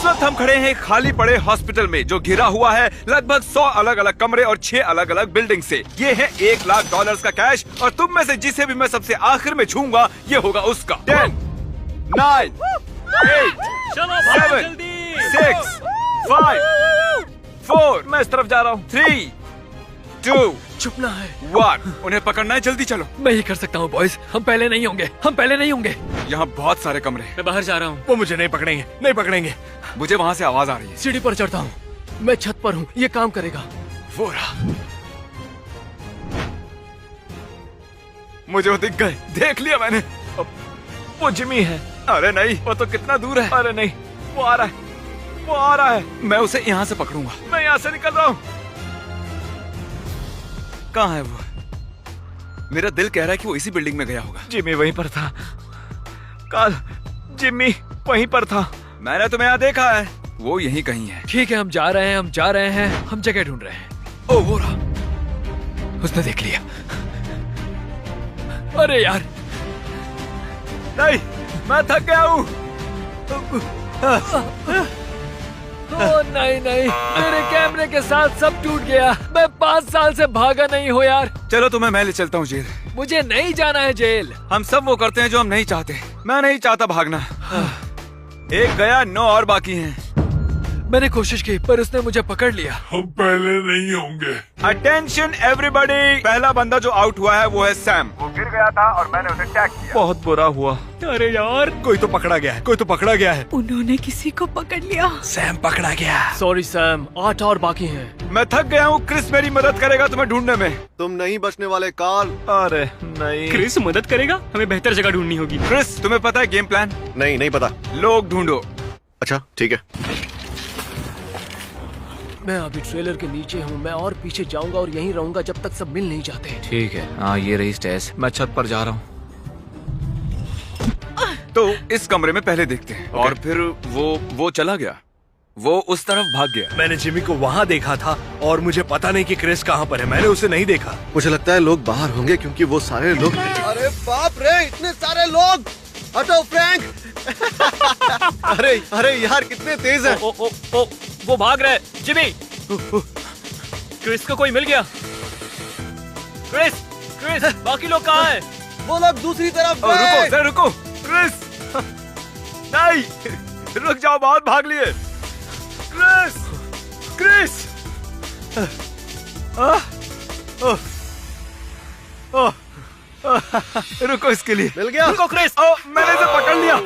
वक्त हम खड़े हैं खाली पड़े हॉस्पिटल में जो घिरा हुआ है लगभग 100 अलग अलग कमरे और 6 अलग अलग बिल्डिंग से। ये है $1 लाख का कैश और तुम में से जिसे भी मैं सबसे आखिर में छूंगा ये होगा उसका। 10, 9, 8, 7, 6, 5, 4, मैं इस तरफ जा रहा हूँ। 3, 2, छुपना है। 1, उन्हें पकड़ना है, जल्दी चलो। मैं ये कर सकता हूँ बॉयज, हम पहले नहीं होंगे। यहाँ बहुत सारे कमरे हैं। मैं बाहर जा रहा हूँ। वो मुझे नहीं पकड़ेंगे। मुझे वहाँ से आवाज आ रही है। सीढ़ी पर चढ़ता हूँ, मैं छत पर हूँ, ये काम करेगा। वो रहा, मुझे वो दिख गए, देख लिया मैंने। वो जिमी है। अरे नहीं, वो तो कितना दूर है। अरे नहीं, वो आ रहा है। मैं उसे यहाँ से पकड़ूंगा। मैं यहाँ से निकल रहा हूँ। कहाँ है वो? मेरा दिल कह रहा है कि वो इसी बिल्डिंग में गया होगा। जिमी वहीं पर था। काल, जिमी वहीं पर था। मैंने तुम्हें यहाँ देखा है। वो यहीं कहीं है। ठीक है, हम जा रहे हैं, हम जगह ढूंढ रहे हैं। ओ वो रहा, उसने देख लिया। अरे यार, नहीं, मैं थक गया हूँ। नहीं, मेरे कैमरे के साथ सब टूट गया। मैं 5 साल से भागा नहीं हूँ यार। चलो तुम्हें मैं ले चलता हूँ जेल। मुझे नहीं जाना है जेल। हम सब वो करते हैं जो हम नहीं चाहते। मैं नहीं चाहता भागना। एक गया, 9 और बाकी हैं। मैंने कोशिश की पर उसने मुझे पकड़ लिया। हम पहले नहीं होंगे। अटेंशन एवरीबॉडी, पहला बंदा जो आउट हुआ है वो है सैम। वो गिर गया था और मैंने उसे टैग किया। बहुत बुरा हुआ। अरे यार, कोई तो पकड़ा गया है। उन्होंने किसी को पकड़ लिया। सैम पकड़ा गया। सॉरी सैम, 8 और बाकी हैं। मैं थक गया हूँ। क्रिस मेरी मदद करेगा तुम्हें ढूंढने में। तुम नहीं बचने वाले कार्ल। अरे नहीं। क्रिस मदद करेगा, हमें बेहतर जगह ढूंढनी होगी। क्रिस तुम्हें पता है गेम प्लान? नहीं पता। लोग ढूंढो। अच्छा ठीक है। मैं अभी ट्रेलर के नीचे हूँ, मैं और पीछे जाऊंगा और यहीं रहूंगा जब तक सब मिल नहीं जाते। ठीक है, हाँ ये रही स्टेज। मैं छत पर जा रहा हूँ। तो इस कमरे में पहले देखते हैं। और फिर वो चला गया, वो उस तरफ भाग गया। मैंने जिमी को वहाँ देखा था और मुझे पता नहीं कि क्रिस कहाँ पर है। मैंने उसे नहीं देखा। मुझे लगता है लोग बाहर होंगे क्योंकि वो सारे लोग। अरे बाप रे, इतने सारे लोग! हटो फ्रैंक! अरे यार कितने तेज है। वो भाग रहे। जिमी, क्रिस को कोई मिल गया। क्रिस, बाकी लोग कहाँ हैं? वो लोग दूसरी तरफ रुको सर, रुको। क्रिस नहीं, रुक जाओ, बहुत भाग लिए। क्रिस रुको, इसके लिए मिल गया। रुको क्रिस। मैंने इसे पकड़ लिया।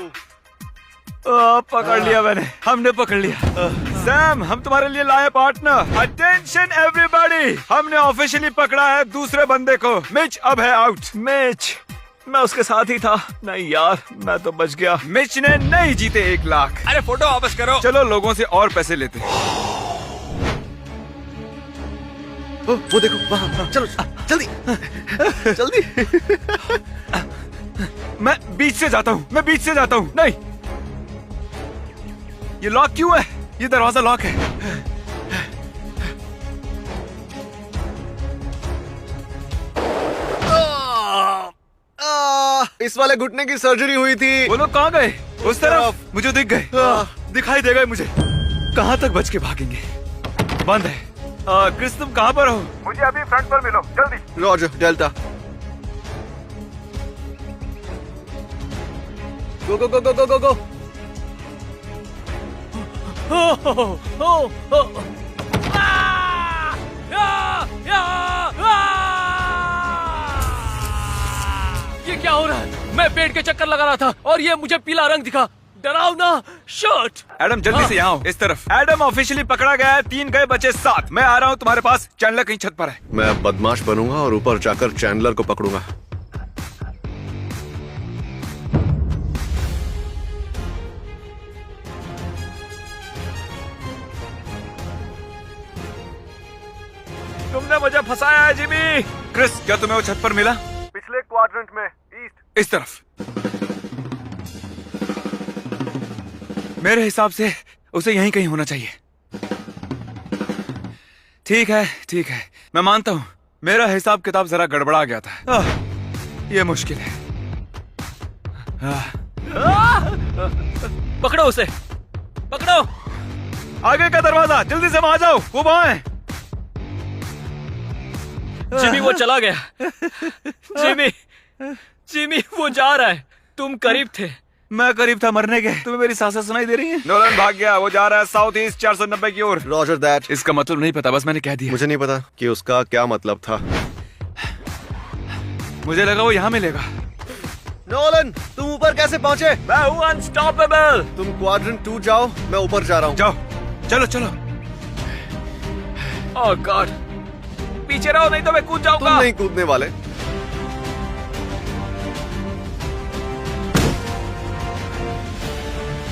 पकड़ लिया मैंने, हमने पकड़ लिया। सैम, हम तुम्हारे लिए लाए पार्टनर। अटेंशन एवरीबॉडी, हमने ऑफिशियली पकड़ा है दूसरे बंदे को। मिच अब है आउट। मिच, मैं उसके साथ ही था। नहीं यार, मैं तो बच गया। मिच ने नहीं जीते 1 लाख। अरे फोटो वापस करो। चलो लोगों से और पैसे लेते हैं। वो देखो वहाँ, चलो जल्दी। मैं बीच से जाता हूँ। नहीं, ये लॉक क्यों है? ये दरवाजा लॉक है। इस वाले घुटने की सर्जरी हुई थी। वो लोग कहाँ गए? उस तरफ। मुझे दिख गए, दिखाई दे गए मुझे। कहाँ तक बच के भागेंगे? बंद है। क्रिस तुम कहाँ पर हो? मुझे अभी फ्रंट पर मिलो, जल्दी। Roger, delta. गो। ये क्या हो रहा है? मैं पेड़ के चक्कर लगा रहा था और ये मुझे पीला रंग दिखा। डरावना शर्ट। एडम जल्दी से यहाँ आओ, इस तरफ। एडम ऑफिशियली पकड़ा गया है, 3 गए बचे 7। मैं आ रहा हूँ तुम्हारे पास। चैंडलर कहीं छत पर है। मैं बदमाश बनूंगा और ऊपर जाकर चैंडलर को पकड़ूंगा। तुमने मुझे फंसाया है जिमी। क्रिस, क्या तुम्हें वो छत पर मिला? पिछले क्वाड्रेंट में ईस्ट। इस तरफ। मेरे हिसाब से उसे यहीं कहीं होना चाहिए। ठीक है, मैं मानता हूँ मेरा हिसाब किताब जरा गड़बड़ा गया था। ये मुश्किल है। पकड़ो उसे, पकड़ो। आगे का दरवाजा, जल्दी से वहां जाओ, वो वहां है। जिमी वो चला गया। जिमी जिमी वो जा रहा है। तुम करीब थे। मैं करीब था मरने के। तुम्हें मेरी सांसें सुनाई दे रही हैं? नोलन भाग गया, वो जा रहा है साउथ ईस्ट 490 की ओर। Roger that. इसका मतलब नहीं पता, बस मैंने कह दिया। मुझे नहीं पता कि उसका क्या मतलब था। मुझे लगा वो यहाँ मिलेगा। नोलन, तुम ऊपर कैसे पहुंचे? मैं हूँ अनस्टॉपेबल। तुम क्वाड्रेंट 2 जाओ, मैं ऊपर जा रहा हूँ। जाओ, चलो चलो। ओह गॉड, पीछे रहो नहीं तो मैं कूद तुम जाऊंगा। नहीं कूदने वाले।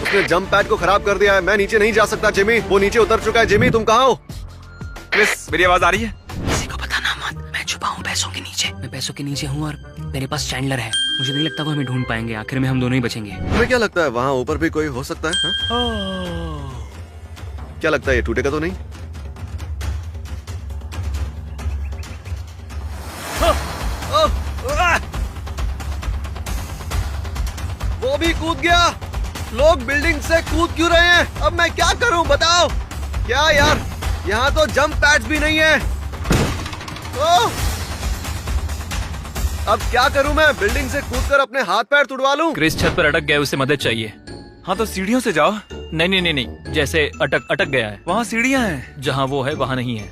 उसने जंप पैड को खराब कर दिया है। मैं नीचे नहीं जा सकता जिमी। वो नीचे उतर चुका है। जिमी तुम कहाँ हो? क्रिस, मेरी आवाज आ रही है? किसी को बताना मत, मैं छुपा हूँ पैसों के नीचे। मैं पैसों के नीचे हूँ और मेरे पास चैंडलर है। मुझे नहीं लगता वो हमें ढूंढ पाएंगे। आखिर में हम दोनों ही बचेंगे। तुम्हें क्या लगता है वहाँ ऊपर भी कोई हो सकता है? हाँ? क्या लगता है ये टूटेगा तो नहीं? वो भी कूद गया। लोग बिल्डिंग से कूद क्यों रहे हैं? अब मैं क्या करूं बताओ? क्या यार, यहाँ तो जंप पैड्स भी नहीं है। अब क्या करूं मैं? बिल्डिंग से कूदकर अपने हाथ पैर तुड़वा लूं? क्रिस छत पर अटक गया, उसे मदद चाहिए। हाँ तो सीढ़ियों से जाओ। नहीं नहीं नहीं नहीं, जैसे अटक गया है। वहाँ सीढ़ियाँ हैं। जहाँ वो है वहाँ नहीं है।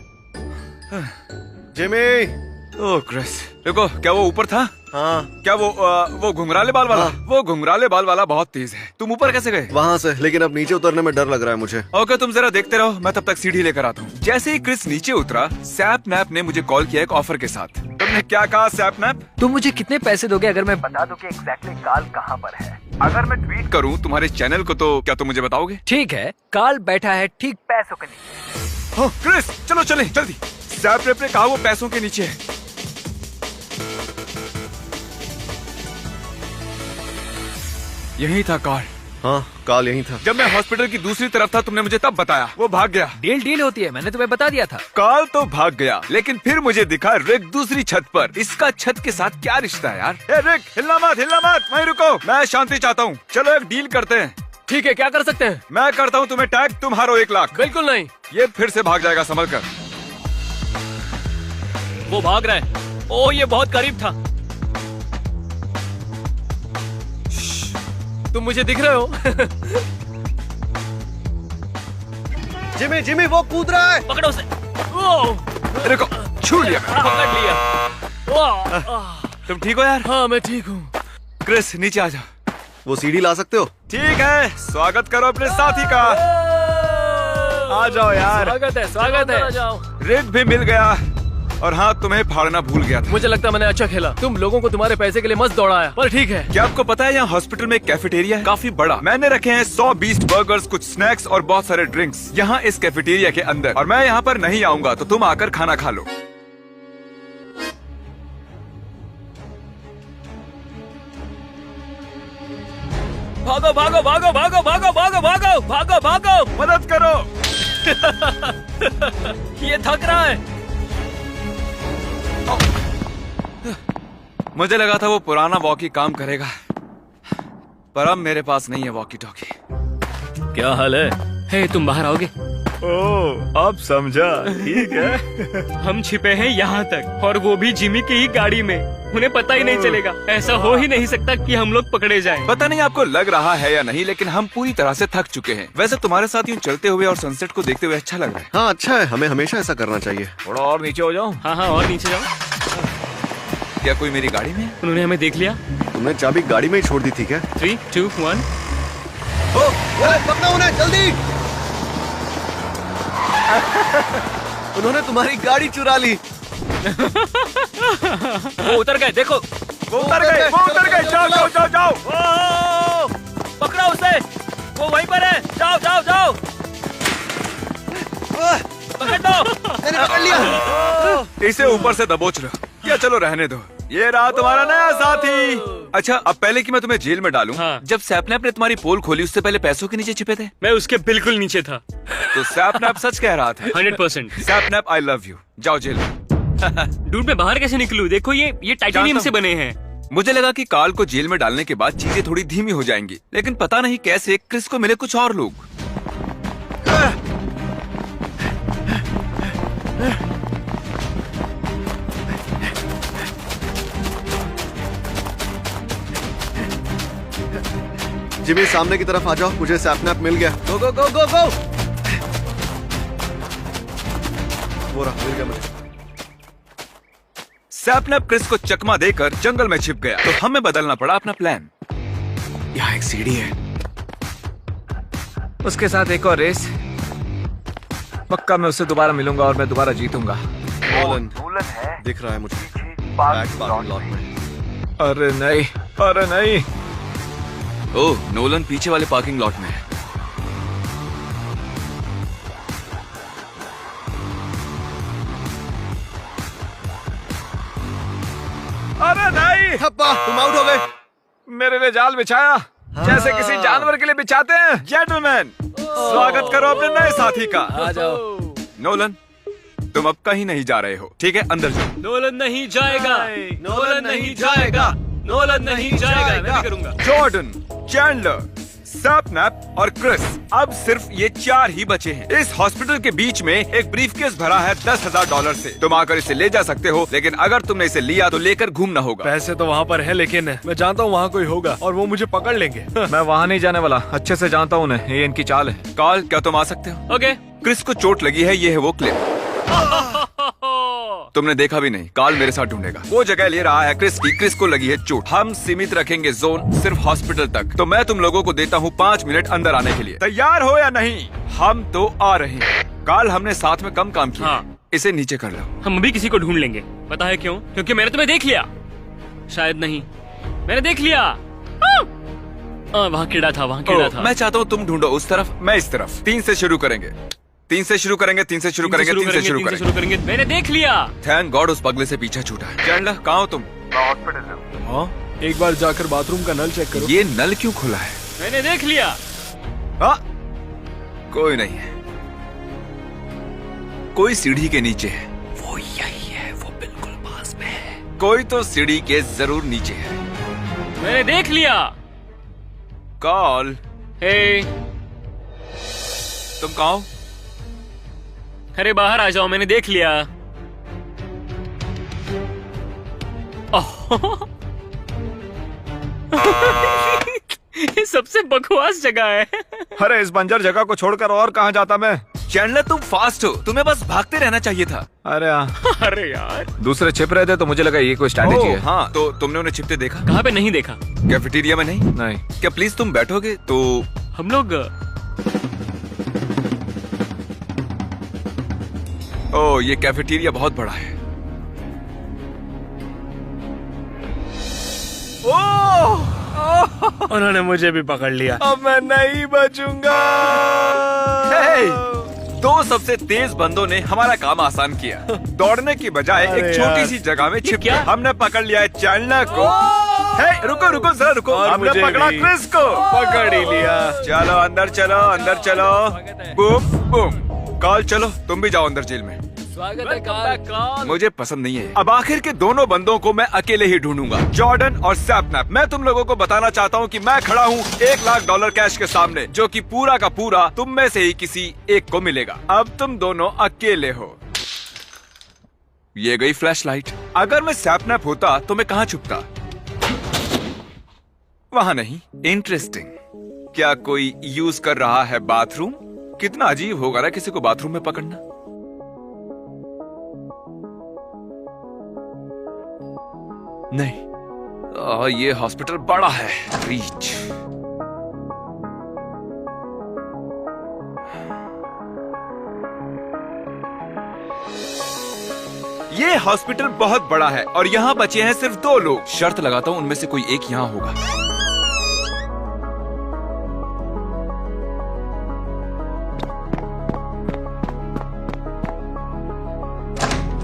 जिमी। ओह क्रिस, देखो, क्या वो ऊपर था? हाँ, क्या वो घुंघराले बाल वाला? हाँ। वो घुंघराले बाल वाला बहुत तेज है। तुम ऊपर कैसे गए? वहाँ से, लेकिन अब नीचे उतरने में डर लग रहा है मुझे। ओके, तुम जरा देखते रहो, मैं तब तक सीढ़ी लेकर आता हूँ। जैसे ही क्रिस नीचे उतरा, सैपनैप ने मुझे कॉल किया एक ऑफर के साथ। तुमने क्या कहा सैपनैप? तुम मुझे कितने पैसे दोगे अगर मैं बता दो कि एग्जैक्टली कार्ल कहाँ पर है। अगर मैं ट्वीट करूँ तुम्हारे चैनल को तो क्या तुम मुझे बताओगे? ठीक है, कार्ल बैठा है ठीक पैसों के नीचे। हाँ, क्रिस चलो चले जल्दी। सैपनैप ने कहा वो पैसों के नीचे है। यही था कार्ल। हाँ, काल यही था। जब मैं हॉस्पिटल की दूसरी तरफ था तुमने मुझे तब बताया। वो भाग गया। डील होती है, मैंने तुम्हें बता दिया था। कार्ल तो भाग गया, लेकिन फिर मुझे दिखा रिक दूसरी छत पर। इसका छत के साथ क्या रिश्ता है यार? ए रिक, हिलना मत, वहीं रुको। मैं शांति चाहता हूँ। चलो एक डील करते हैं। ठीक है, क्या कर सकते हैं? मैं करता हूँ तुम्हें टैग, तुम हारो 1 लाख। बिल्कुल नहीं। ये फिर से भाग जाएगा, संभल कर। वो भाग रहा है। ओह, ये बहुत करीब था। तुम मुझे दिख रहे हो? जिमी वो कूद रहा है। पकड़ो उसे। ओह, रुको, छू लिया मैंने। पकड़ लिया। ओह, तुम ठीक हो यार? हाँ मैं ठीक हूँ। क्रिस नीचे आ जाओ। वो सीढ़ी ला सकते हो? ठीक है, स्वागत करो अपने साथी का। आ जाओ यार। स्वागत है। रिक भी मिल गया। और हाँ, तुम्हें फाड़ना भूल गया था। मुझे लगता है मैंने अच्छा खेला। तुम लोगों को तुम्हारे पैसे के लिए मस्त दौड़ाया, पर ठीक है। क्या आपको पता है यहाँ हॉस्पिटल में एक कैफेटेरिया है? काफी बड़ा। मैंने रखे हैं 100 बीस्ट बर्गर्स, कुछ स्नैक्स और बहुत सारे ड्रिंक्स यहाँ इस कैफेटेरिया के अंदर। और मैं यहाँ पर नहीं आऊंगा तो तुम आकर खाना खा लो। भागो भागो भागो भागो भागो भागो भागो भागो भागो, मदद करो। ये थक रहा है। मुझे लगा था वो पुराना वॉकी काम करेगा, पर अब मेरे पास नहीं है वॉकी टॉकी। क्या हाल है? हे, तुम बाहर आओगे? ओह, अब समझा। ठीक है। हम छिपे हैं यहाँ तक, और वो भी जिमी की ही गाड़ी में। उन्हें पता ही नहीं चलेगा। ऐसा हो ही नहीं सकता कि हम लोग पकड़े जाएं। पता नहीं आपको लग रहा है या नहीं, लेकिन हम पूरी तरह से थक चुके हैं। वैसे तुम्हारे साथ यूं चलते हुए और सनसेट को देखते हुए अच्छा लग रहा है। हाँ, अच्छा है। हमें हमेशा ऐसा करना चाहिए। थोड़ा और नीचे हो जाओ। हाँ हाँ, और नीचे जाओ। क्या कोई मेरी गाड़ी में? उन्होंने हमें देख लिया। तुमने चाबी गाड़ी में ही छोड़ दी थी क्या? 3, 2, 1। पकड़ो उन्हें जल्दी। उन्होंने तुम्हारी गाड़ी चुरा ली। वो उतर गए, देखो। वो उतर गए। जाओ जाओ जाओ जाओ। ओह, पकड़ो उसे। वो वहीं पर है। जाओ जाओ जाओ। पकड़ दो। मैंने पकड़ लिया। इसे ऊपर से दबोच लो। या चलो रहने दो। ये रहा तुम्हारा नया साथी। अच्छा, अब पहले कि मैं तुम्हें जेल में डालूं, हाँ। जब सैपनैप ने तुम्हारी पोल खोली उससे पहले पैसों के नीचे छिपे थे? मैं उसके बिल्कुल नीचे था। तो सैपनैप सच कह रहा था। 100%। सैपनैप, आई लव यू। जाओ जेल में। डूड, मैं बाहर कैसे निकलूं? देखो, ये टाइटेनियम जानता से हूं। बने हैं। मुझे लगा कि कार्ल को जेल में डालने के बाद चीजें थोड़ी धीमी हो जाएंगी, लेकिन पता नहीं कैसे क्रिस को मिले कुछ और लोग। जिमी सामने की तरफ आ जाओ, मुझे सैपनैप मिल गया। गो गो गो गो गो। वो रहा, मिल गया मुझे। सैपनैप क्रिस को चकमा देकर जंगल में छिप गया, तो हमें बदलना पड़ा अपना प्लान। यहाँ एक सीढ़ी है, उसके साथ एक और रेस। पक्का मैं उससे दोबारा मिलूंगा और मैं दोबारा जीतूंगा। नोलन दिख रहा है मुझे बैक पार्किंग लॉट में। अरे नहीं, अरे नहीं। ओह, नोलन पीछे वाले पार्किंग लॉट में है। अरे नहीं, थप्पा, तुम आउट हो गए। मेरे लिए जाल बिछाया जैसे किसी जानवर के लिए बिछाते हैं। जेंटलमैन, स्वागत करो अपने नए साथी का। आ जाओ। नोलन, तुम अब कहीं नहीं जा रहे हो, ठीक है? अंदर जाओ। नोलन नहीं जाएगा, नोलन नहीं जाएगा, नोलन नहीं जाएगा। मैं भी करूंगा। जॉर्डन, चैंडलर, सैपनैप और क्रिस, अब सिर्फ ये 4 ही बचे हैं। इस हॉस्पिटल के बीच में एक ब्रीफकेस भरा है $10,000 से। तुम आकर इसे ले जा सकते हो, लेकिन अगर तुमने इसे लिया तो लेकर घूमना होगा। पैसे तो वहाँ पर है, लेकिन मैं जानता हूँ वहाँ कोई होगा और वो मुझे पकड़ लेंगे। मैं वहाँ नहीं जाने वाला, अच्छे से जानता हूँ उन्हें, ये इनकी चाल है। कार्ल, क्या तुम आ सकते हो? ओके। क्रिस को चोट लगी है, ये है वो क्लिप। तुमने देखा भी नहीं। कार्ल मेरे साथ ढूंढेगा। वो जगह ले रहा है क्रिस की। क्रिस को लगी है चोट। हम सीमित रखेंगे जोन सिर्फ हॉस्पिटल तक। तो मैं तुम लोगों को देता हूँ 5 मिनट अंदर आने के लिए। तैयार हो या नहीं? हम तो आ रहे हैं। कार्ल, हमने साथ में कम काम किया। हाँ। इसे नीचे कर लो। हम अभी किसी को ढूंढ लेंगे। पता है क्यों? क्योंकि मैंने तुम्हें देख लिया। शायद नहीं, मैंने देख लिया। वहाँ कीड़ा था, वहाँ कीड़ा था। मैं चाहता हूँ तुम ढूंढो उस तरफ, मैं इस तरफ। 3 से शुरू करेंगे, 3 से शुरू करेंगे, 3 से शुरू करेंगे, 3 से शुरू करेंगे। मैंने देख लिया। थैंक गॉड उस पगले से पीछा छूटा है। चैंडलर, कहाँ हो तुम? हाँ, एक बार जाकर बाथरूम का नल चेक करो। ये नल क्यों खुला है? मैंने देख लिया। हाँ, कोई नहीं है। कोई सीढ़ी के नीचे है। वो यही है, वो बिल्कुल पास में है। कोई तो सीढ़ी के जरूर नीचे है। मैंने देख लिया। कॉल, हे, तुम कहाँ हो? अरे बाहर आ जाओ, मैंने देख लिया। ये सबसे बकवास जगह है। अरे इस बंजर जगह को छोड़कर और कहाँ जाता मैं? चैंडलर, तुम फास्ट हो, तुम्हें बस भागते रहना चाहिए था। अरे हाँ, अरे यार, दूसरे छिप रहे थे तो मुझे लगा ये कोई स्ट्रैटेजी है। हाँ, तो तुमने उन्हें छिपते देखा? कहाँ पे नहीं देखा? कैफेटेरिया में नहीं? नहीं। क्या प्लीज तुम बैठोगे? तो हम लोग ओह, ये कैफेटेरिया बहुत बड़ा है। उन्होंने मुझे भी पकड़ लिया। अब मैं नहीं बचूंगा। हे, 2 सबसे तेज बंदों ने हमारा काम आसान किया। दौड़ने की बजाय अरे एक छोटी यार। सी जगह में छिप क्या? गए। हमने पकड़ लिया है चैंडलर को। हे, रुको रुको जरा रुको, और हमने मुझे पकड़ा भी। क्रिस को। पकड़ ही लिया। चलो अंदर चलो, अंदर चलो। Boom boom. कॉल, चलो तुम भी जाओ अंदर जेल में। स्वागत है कार्ल। मुझे पसंद नहीं है। अब आखिर के दोनों बंदों को मैं अकेले ही ढूंढूंगा, जॉर्डन और सैपनैप। मैं तुम लोगों को बताना चाहता हूँ कि मैं खड़ा हूँ $1,00,000 कैश के सामने, जो कि पूरा का पूरा तुम में से ही किसी एक को मिलेगा। अब तुम दोनों अकेले हो। ये गई फ्लैशलाइट। अगर मैं सैपनैप होता तो मैं कहाँ छुपता? वहां नहीं। इंटरेस्टिंग। क्या कोई यूज कर रहा है बाथरूम? कितना अजीब होगा ना किसी को बाथरूम में पकड़ना। नहीं, ये हॉस्पिटल बड़ा है। रीच। ये हॉस्पिटल बहुत बड़ा है और यहाँ बचे हैं सिर्फ 2 लोग। शर्त लगाता हूँ उनमें से कोई एक यहाँ होगा।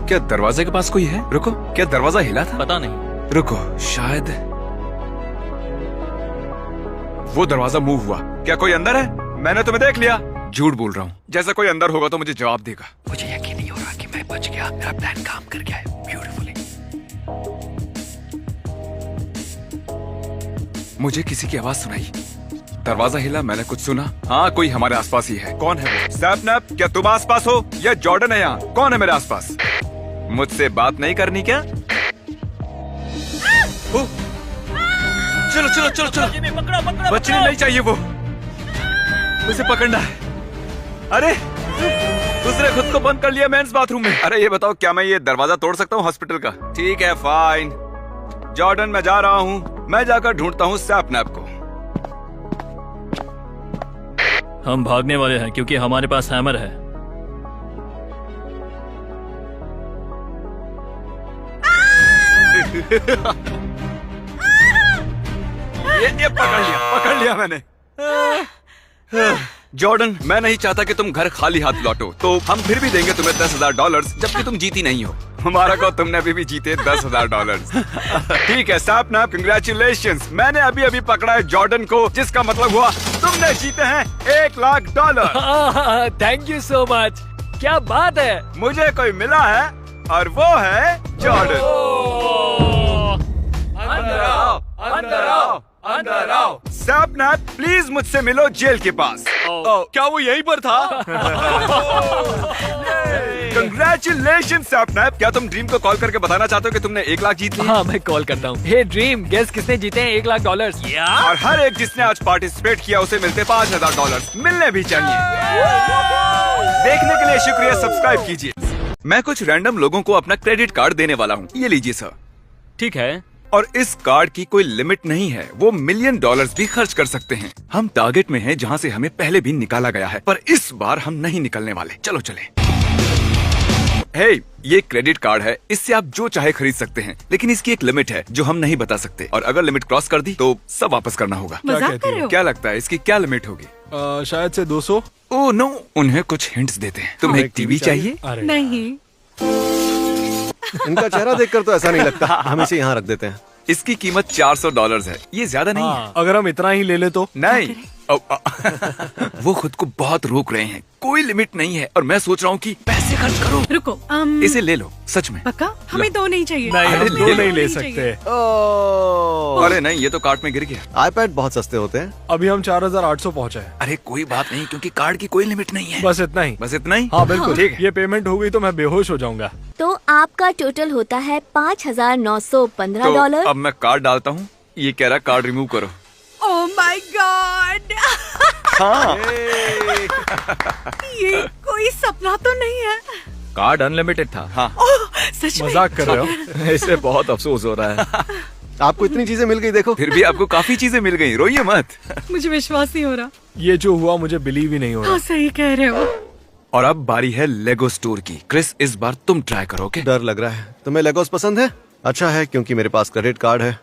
क्या दरवाजे के पास कोई है? रुको, क्या दरवाजा हिला था? पता नहीं। रुको, शायद वो दरवाजा मूव हुआ। क्या कोई अंदर है? मैंने तुम्हें देख लिया। झूठ बोल रहा हूँ। जैसा कोई अंदर होगा तो मुझे जवाब देगा। मुझे यकीन नहीं हो रहा कि मैं बच गया। मेरा प्लान काम कर गया है ब्यूटीफुली। मुझे किसी की आवाज सुनाई। दरवाजा हिला, मैंने कुछ सुना। हाँ, कोई हमारे आसपास ही है। कौन है वो? सैपनैप, क्या तुम आसपास हो या जॉर्डन है यहाँ? कौन है मेरे आसपास? मुझसे बात नहीं करनी क्या? ओ, चलो चलो चलो चलो, बचने नहीं चाहिए वो, मुझे पकड़ना है। अरे दूसरे खुद को बंद कर लिया मेंस बाथरूम में। अरे ये बताओ, क्या मैं ये दरवाजा तोड़ सकता हूँ हॉस्पिटल का? ठीक है, फाइन। जॉर्डन, मैं जा रहा हूँ, मैं जाकर ढूंढता हूँ सैपनैप को। हम भागने वाले हैं क्योंकि हमारे पास हैमर है। ये पकड़ लिया मैंने। जॉर्डन, मैं नहीं चाहता कि तुम घर खाली हाथ लौटो, तो हम फिर भी देंगे तुम्हें $10,000, जबकि तुम जीती नहीं हो। हमारा को तुमने अभी भी जीते $10,000। ठीक है सैपनैप, कंग्रेचुलेशंस। मैंने अभी अभी पकड़ा है जॉर्डन को, जिसका मतलब हुआ तुमने जीते हैं $1,00,000। थैंक यू सो मच, क्या बात है। मुझे कोई मिला है और वो है जॉर्डन। अंदर आओ। सैपनैप, प्लीज मुझसे मिलो जेल के पास। क्या वो यहीं पर था? कंग्रेचुलेशन सैपनैप। क्या तुम ड्रीम को कॉल करके बताना चाहते हो कि तुमने 1,00,000 जीत लिया? हाँ, मैं कॉल करता हूँ। हे ड्रीम, गेस किसने जीते हैं $1,00,000? और हर एक जिसने आज पार्टिसिपेट किया उसे मिलते $5,000 मिलने भी चाहिए। देखने के लिए शुक्रिया, सब्सक्राइब कीजिए। मैं कुछ रैंडम लोगों को अपना क्रेडिट कार्ड देने वाला हूँ, ये लीजिए सर। ठीक है। और इस कार्ड की कोई लिमिट नहीं है, वो $1,000,000 भी खर्च कर सकते हैं। हम टारगेट में हैं जहाँ से हमें पहले भी निकाला गया है, पर इस बार हम नहीं निकलने वाले। चलो चले। हे, ये क्रेडिट कार्ड है, इससे आप जो चाहे खरीद सकते हैं, लेकिन इसकी एक लिमिट है जो हम नहीं बता सकते, और अगर लिमिट क्रॉस कर दी तो सब वापस करना होगा। मजाक कर रहे हो? क्या लगता है इसकी क्या लिमिट होगी? शायद से 200। ओह नो, उन्हें कुछ हिंट्स देते हैं। तुम्हें एक टीवी चाहिए? नहीं। इनका चेहरा देखकर तो ऐसा नहीं लगता। हम इसे यहाँ रख देते हैं। इसकी कीमत $400 है, ये ज्यादा नहीं है। अगर हम इतना ही ले ले तो? नहीं। वो खुद को बहुत रोक रहे हैं, कोई लिमिट नहीं है, और मैं सोच रहा हूँ कि पैसे खर्च करो। रुको, इसे ले लो, सच में। पक्का? हमें 2 नहीं चाहिए। नहीं, हम अरे 2 ले नहीं लो। ले सकते। अरे नहीं, ये तो कार्ट में गिर गया। आईपैड बहुत सस्ते होते हैं। अभी हम 4,800 पहुँचे हैं। अरे कोई बात नहीं, क्योंकि कार्ड की कोई लिमिट नहीं है। बस इतना ही। बस इतना ही? हाँ बिल्कुल। ठीक है। ये पेमेंट हो गई तो मैं बेहोश हो जाऊंगा। तो आपका टोटल होता है $5,915। तो अब मैं कार्ड डालता हूँ, ये कह रहा कार्ड रिमूव करो। ओह माय गॉड, हाँ, ये कोई सपना तो नहीं है। कार्ड अनलिमिटेड था। हाँ। ओह, सच में? मजाक कर रहे हो? इससे बहुत अफसोस हो रहा है। आपको इतनी चीजें मिल गई, देखो। फिर भी आपको काफी चीजें मिल गई, रोइए मत। मुझे विश्वास नहीं हो रहा। ये जो हुआ मुझे बिलीव ही नहीं हो रहा। हाँ, सही कह रहे हो। और अब बारी है लेगो स्टोर की। क्रिस, इस बार तुम ट्राई करो, ओके? डर लग रहा है। तुम्हें लेगोस पसंद है? अच्छा है, क्योंकि मेरे पास क्रेडिट कार्ड है।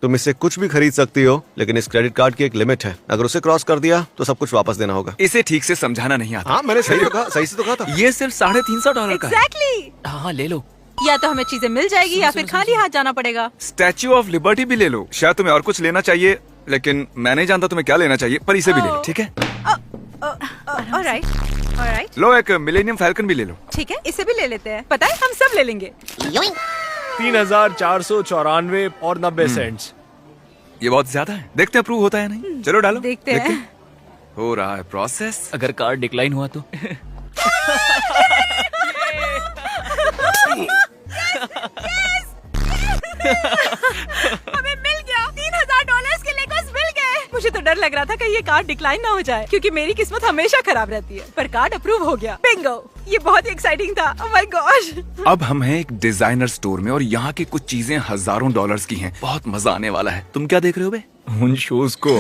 तुम इससे कुछ भी खरीद सकती हो, लेकिन इस क्रेडिट कार्ड की एक लिमिट है। अगर उसे क्रॉस कर दिया तो सब कुछ वापस देना होगा। इसे ठीक से समझाना नहीं आता। हाँ, मैंने सही तो कहा, सही से तो कहा था। ये सिर्फ $350 का है। एग्जैक्टली। हाँ, ले लो। या तो हमें चीजें मिल जाएगी या फिर खाली हाथ जाना पड़ेगा। स्टैच्यू ऑफ लिबर्टी भी ले लो, शायद तुम्हें और कुछ लेना चाहिए, लेकिन मैं नहीं जानता तुम्हें क्या लेना चाहिए, पर इसे भी ले लो, ठीक है? ऑलराइट, लो, एक मिलेनियम फैल्कन भी ले लो। ठीक है, इसे भी ले लेते हैं। पता है, हम सब ले लेंगे। 3,494 और 90 सेंट्स। ये बहुत ज्यादा है, देखते हैं अप्रूव होता है नहीं। चलो डालो, देखते हैं। हो रहा है प्रोसेस। अगर कार्ड डिक्लाइन हुआ तो? हमें मिल गया, $3,000 के लेगोस मिल गए। मुझे तो डर लग रहा था कि ये कार्ड डिक्लाइन ना हो जाए, क्योंकि मेरी किस्मत हमेशा खराब रहती है। पर कार्ड अप्रूव हो गया। बिंगो, ये बहुत ही एक्साइटिंग था। Oh my gosh. अब हम हैं एक डिजाइनर स्टोर में, और यहाँ की कुछ चीजें हजारों डॉलर्स की हैं। बहुत मजा आने वाला है। तुम क्या देख रहे हो बे? उन शूज को।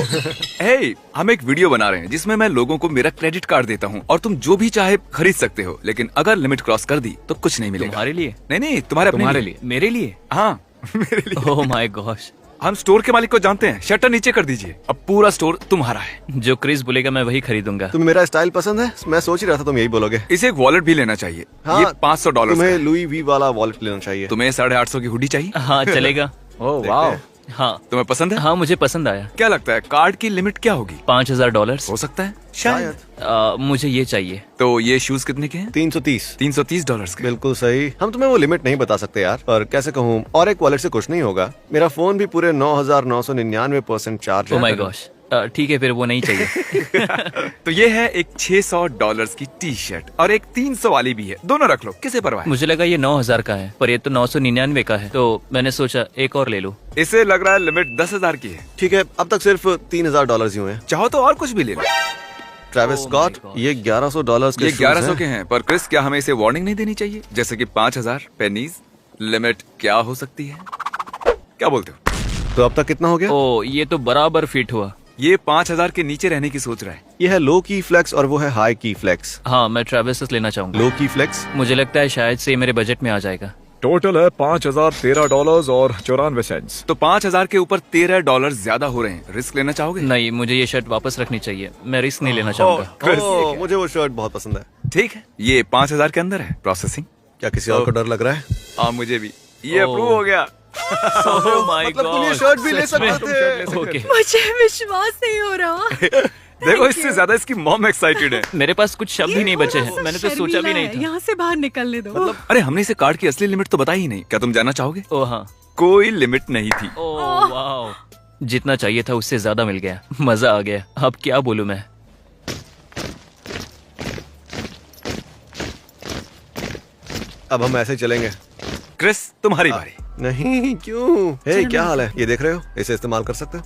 हे, हम एक वीडियो बना रहे हैं जिसमें मैं लोगों को मेरा क्रेडिट कार्ड देता हूँ, और तुम जो भी चाहे खरीद सकते हो, लेकिन अगर लिमिट क्रॉस कर दी तो कुछ नहीं मिलेगा। तुम्हारे लिए? नहीं नहीं, तुम्हारे अपने तुम्हारे लिए? मेरे लिए? हाँ, मेरे लिए। Oh my gosh. हम स्टोर के मालिक को जानते हैं, शटर नीचे कर दीजिए, अब पूरा स्टोर तुम्हारा है। जो क्रिस बोलेगा मैं वही खरीदूंगा। तुम्हें मेरा स्टाइल पसंद है? मैं सोच ही रहा था तुम यही बोलोगे। इसे एक वॉलेट भी लेना चाहिए। हाँ, ये $500 तुम्हें का है। लुई वी वाला वॉलेट लेना चाहिए। तुम्हें 850 की हुडी चाहिए? हाँ, चलेगा। ओह वाह, हाँ तुम्हें पसंद है? हाँ मुझे पसंद आया। क्या लगता है कार्ड की लिमिट क्या होगी? $5,000 हो सकता है शायद। मुझे ये चाहिए। तो ये शूज कितने के हैं? 330। $330 के। बिल्कुल सही। हम तुम्हें वो लिमिट नहीं बता सकते यार, पर कैसे कहूँ, और एक वॉलेट से कुछ नहीं होगा। मेरा फोन भी पूरे 9,999% चार्ज ओह है। माय गॉश, ठीक है फिर वो नहीं चाहिए। तो ये है एक $600 की टी शर्ट और एक 300 वाली भी है, दोनों रख लो, किसे परवाह है? मुझे लगा ये 9,000 का है, पर ये तो 999 का है, तो मैंने सोचा एक और ले लूं। इसे लग रहा है लिमिट 10,000 की है। ठीक है, अब तक सिर्फ $3,000 ही हुए हैं। चाहो तो और कुछ भी ले लो। Travis Oh my Scott, God. ये $1,100 के ये शूज 1100 के हैं, पर क्रिस क्या हमें इसे वार्निंग नहीं देनी चाहिए? जैसे कि 5,000 पेनीज लिमिट क्या हो सकती है? क्या बोलते हो? तो अब तक कितना हो गया? ओ ये तो बराबर फिट हुआ। ये 5,000 के नीचे रहने की सोच रहा है। ये है लो की फ्लेक्स और वो है हाई की फ्लेक्स। हाँ मैं ट्रेविस लेना चाहूंगा। लो की फ्लेक्स मुझे लगता है शायद से ये मेरे बजट में आ जाएगा। टोटल है $5,013 और 94 सेंट्स। तो 5,000 के ऊपर $13 ज्यादा हो रहे हैं। रिस्क लेना चाहोगे? नहीं, मुझे ये शर्ट वापस रखनी चाहिए, मैं रिस्क नहीं लेना चाहूंगा। ओह, मुझे वो शर्ट बहुत पसंद है। ठीक है, ये 5,000 के अंदर है। प्रोसेसिंग। क्या किसी और को डर लग रहा है? हाँ मुझे भी। ये अप्रूव हो गया। Oh my मतलब तुम ये God, शर्ट भी ले सच में? सकते थे। ओके। मुझे विश्वास नहीं हो रहा। देखो इससे ज्यादा इसकी मॉम एक्साइटेड है। मेरे पास कुछ शब्द ही नहीं बचे हैं, मैंने तो सोचा भी नहीं था। यहाँ से बाहर निकलने दो। अरे हमने इसे कार्ड की असली लिमिट तो बताई ही नहीं। क्या तुम जानना चाहोगे? ओ हाँ। कोई लिमिट नहीं थी। ओह वाओ, जितना चाहिए था उससे ज्यादा मिल गया, मजा आ गया। अब क्या बोलूं मैं। अब हम ऐसे चलेंगे। क्रिस तुम्हारी बारी। नहीं, क्यों? हे, क्या हाल है? ये देख रहे हो? इसे इस्तेमाल कर सकते हो,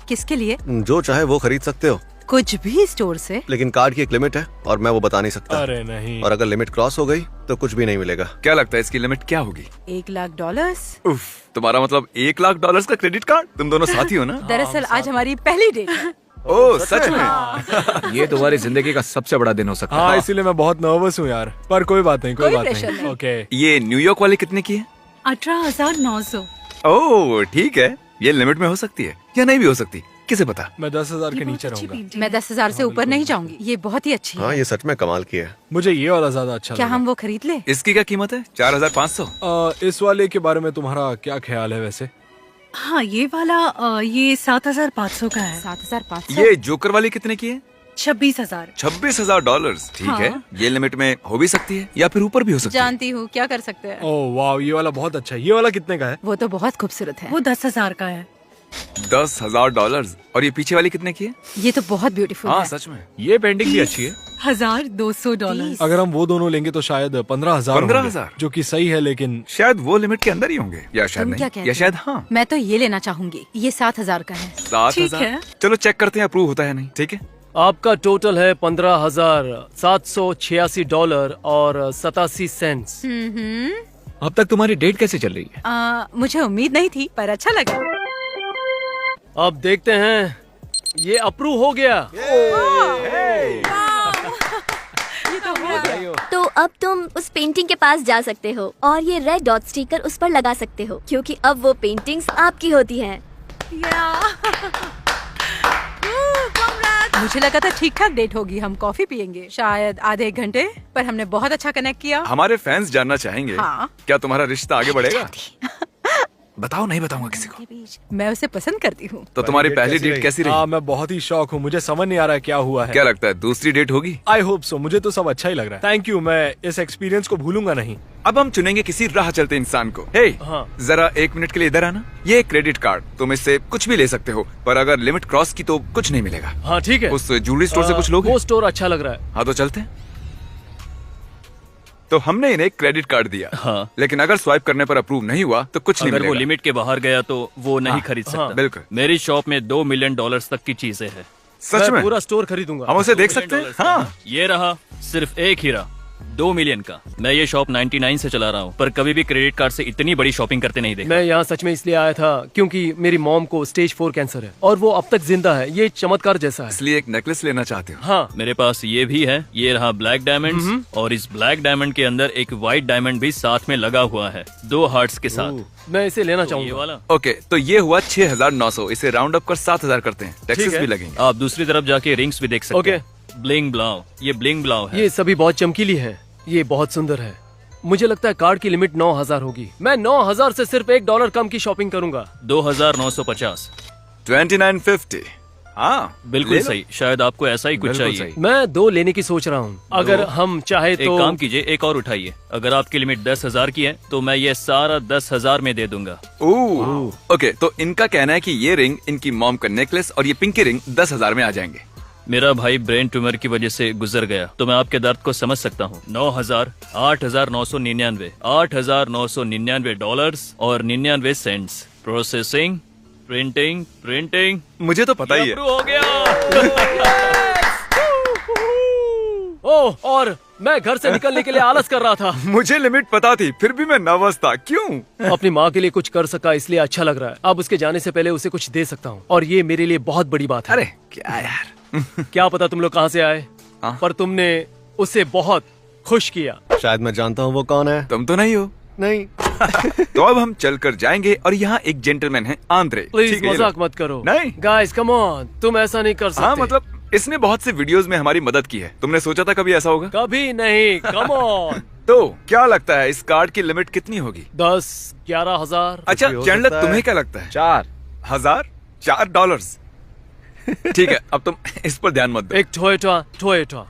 किसके लिए? जो चाहे वो खरीद सकते हो, कुछ भी स्टोर से। लेकिन कार्ड की एक लिमिट है और मैं वो बता नहीं सकता। अरे नहीं। और अगर लिमिट क्रॉस हो गई तो कुछ भी नहीं मिलेगा। क्या लगता है इसकी लिमिट क्या होगी? $1,00,000। उफ, तुम्हारा मतलब $1,00,000 का क्रेडिट कार्ड? तुम दोनों साथी हो ना? दरअसल आज हमारी पहली डेट है। ओह सच में? ये तुम्हारी जिंदगी का सबसे बड़ा दिन हो सकता हाँ है। इसीलिए मैं बहुत नर्वस हूँ यार, पर कोई बात नहीं, कोई कोई बात प्रेशर नहीं। नहीं। ओके। ये न्यूयॉर्क वाली कितने की है? 18,900। ओह ठीक है, ये लिमिट में हो सकती है या नहीं भी हो सकती, किसे पता? मैं 10,000 के नीचे रहूंगा। मैं 10,000 से ऊपर नहीं जाऊंगी। ये बहुत ही अच्छी हाँ, है। ये सच में कमाल की है। मुझे ये वाला ज्यादा अच्छा क्या लगा। हम वो खरीद ले? इसकी क्या कीमत है? 4,500। इस वाले के बारे में तुम्हारा क्या ख्याल है वैसे? हाँ ये वाला ये 7,500 का है। 7,500। ये जोकर वाली कितने की है? 26,000। $26,000। ठीक हाँ। है, ये लिमिट में हो भी सकती है या फिर ऊपर भी हो सकती है। जानती हूँ, क्या कर सकते हैं। ओह वाह, ये वाला बहुत अच्छा है। ये वाला कितने का है? वो तो बहुत खूबसूरत है। वो 10,000 का है। $10,000। और ये पीछे वाली कितने की है? ये तो बहुत ब्यूटीफुल हाँ है। सच में। ये पेंटिंग भी अच्छी है। $1,200। अगर हम वो दोनों लेंगे तो शायद 15,000 15,000 जो कि सही है, लेकिन शायद वो लिमिट के अंदर ही होंगे या शायद तुम क्या नहीं, कहते या शायद हो? हाँ। मैं तो ये लेना चाहूंगी। ये 7,000 का है। 7,000। है। चलो चेक करते हैं अप्रूव होता है नहीं। ठीक है, आपका टोटल है $15,786 और 87 सेंट्स। अब तक तुम्हारी डेट कैसे चल रही है? मुझे उम्मीद नहीं थी, पर अच्छा लगा। अब देखते हैं, ये अप्रूव हो गया। तो अब तुम उस पेंटिंग के पास जा सकते हो और ये रेड डॉट स्टिकर उस पर लगा सकते हो, क्योंकि अब वो पेंटिंग्स आपकी होती हैं। मुझे लगा था ठीक ठाक डेट होगी, हम कॉफी पियेंगे शायद आधे एक घंटे, पर हमने बहुत अच्छा कनेक्ट किया। हमारे फैंस जानना चाहेंगे हाँ। क्या तुम्हारा रिश्ता आगे बढ़ेगा? बताओ, नहीं बताऊंगा किसी को। मैं उसे पसंद करती हूँ। तो तुम्हारी पहली डेट कैसी रही? हाँ मैं बहुत ही शॉक हूँ, मुझे समझ नहीं आ रहा है क्या हुआ है। क्या लगता है दूसरी डेट होगी? आई होप सो, मुझे तो सब अच्छा ही लग रहा है। थैंक यू, मैं इस एक्सपीरियंस को भूलूंगा नहीं। अब हम चुनेंगे किसी राह चलते इंसान को। हे, हाँ। जरा 1 मिनट के लिए इधर आना। ये क्रेडिट कार्ड, तुम इससे कुछ भी ले सकते हो, पर अगर लिमिट क्रॉस की तो कुछ नहीं मिलेगा। हाँ ठीक है। उस ज्वेलरी स्टोर से कुछ लोगे? वो स्टोर अच्छा लग रहा है। हाँ तो चलते हैं। तो हमने इन्हें क्रेडिट कार्ड दिया, हाँ। लेकिन अगर स्वाइप करने पर अप्रूव नहीं हुआ तो कुछ नहीं अगर वो मिलेगा। लिमिट के बाहर गया तो वो नहीं हाँ, खरीद सकता। हाँ, बिल्कुल। मेरी शॉप में $2 मिलियन तक की चीजें हैं। सच मैं में? पूरा स्टोर खरीदूंगा। हम उसे देख $2 सकते हैं? मिलियन का। हाँ। ये रहा सिर्फ एक हीरा, 2 मिलियन का। मैं ये शॉप 99 से चला रहा हूँ, पर कभी भी क्रेडिट कार्ड से इतनी बड़ी शॉपिंग करते नहीं देखा। मैं यहाँ सच में इसलिए आया था क्योंकि मेरी मॉम को स्टेज 4 कैंसर है और वो अब तक जिंदा है। ये चमत्कार जैसा है। इसलिए एक नेकलेस लेना चाहते हो? हाँ। मेरे पास ये भी है, ये रहा ब्लैक डायमंड, और इस ब्लैक डायमंड के अंदर एक व्हाइट डायमंड भी साथ में लगा हुआ है, 2 हार्ट्स के साथ। मैं इसे लेना ये चाहूंगा। वाला। ओके, तो ये हुआ 6,900। इसे राउंड अप कर 7,000 करते हैं। टैक्सेस है। भी लगेंगे। आप दूसरी तरफ जाके रिंग्स भी देख सकते ओके। हैं। ब्लिंग ब्लाउ, ये ब्लिंग ब्लाउ है। ये सभी बहुत चमकीली है। ये बहुत सुंदर है। मुझे लगता है कार्ड की लिमिट 9,000 होगी। मैं 9,000 से सिर्फ $1 कम की शॉपिंग करूंगा। 2,950। 2950। हाँ बिल्कुल ले लो। सही, शायद आपको ऐसा ही कुछ बिल्कुल चाहिए। सही। मैं 2 लेने की सोच रहा हूँ। अगर हम चाहे एक तो काम कीजिए, एक और उठाइए। अगर आपकी लिमिट 10,000 की है तो मैं ये सारा 10,000 में दे दूंगा। ओके, तो इनका कहना है कि ये रिंग, इनकी मॉम का नेकलेस और ये पिंकी रिंग 10,000 में आ जाएंगे। मेरा भाई ब्रेन ट्यूमर की वजह से गुजर गया, तो मैं आपके दर्द को समझ सकता हूँ। 9,000, 8,999, $8,999 और 99 सेंट्स। Processing, printing, printing. मुझे तो पता ही है। हो गया। ओह, और मैं घर से निकलने के लिए आलस कर रहा था। मुझे लिमिट पता थी, फिर भी मैं नर्वस था। क्यों? अपनी माँ के लिए कुछ कर सका इसलिए अच्छा लग रहा है। अब उसके जाने से पहले उसे कुछ दे सकता हूँ और ये मेरे लिए बहुत बड़ी बात है। अरे क्या यार। क्या पता तुम लोग कहाँ से आए, पर तुमने उसे बहुत खुश किया। शायद मैं जानता हूँ वो कौन है। तुम तो नहीं हो। नहीं। तो अब हम चलकर जाएंगे और यहाँ एक जेंटलमैन है, आंद्रे। प्लीज ठीक है, ये मजाक लो। मत करो। नहीं। गाइस कम ऑन, तुम ऐसा नहीं कर सकते। हाँ मतलब इसने बहुत से वीडियोस में हमारी मदद की है। तुमने सोचा था कभी ऐसा होगा? कभी नहीं। Come on. तो क्या लगता है इस कार्ड की लिमिट कितनी होगी? 10-11,000। अच्छा भी हो चैंडलर, सकता तुम्हें है। क्या लगता है? 4,000? $4। ठीक है, अब तुम इस पर ध्यान मत दो। एक टोयोटा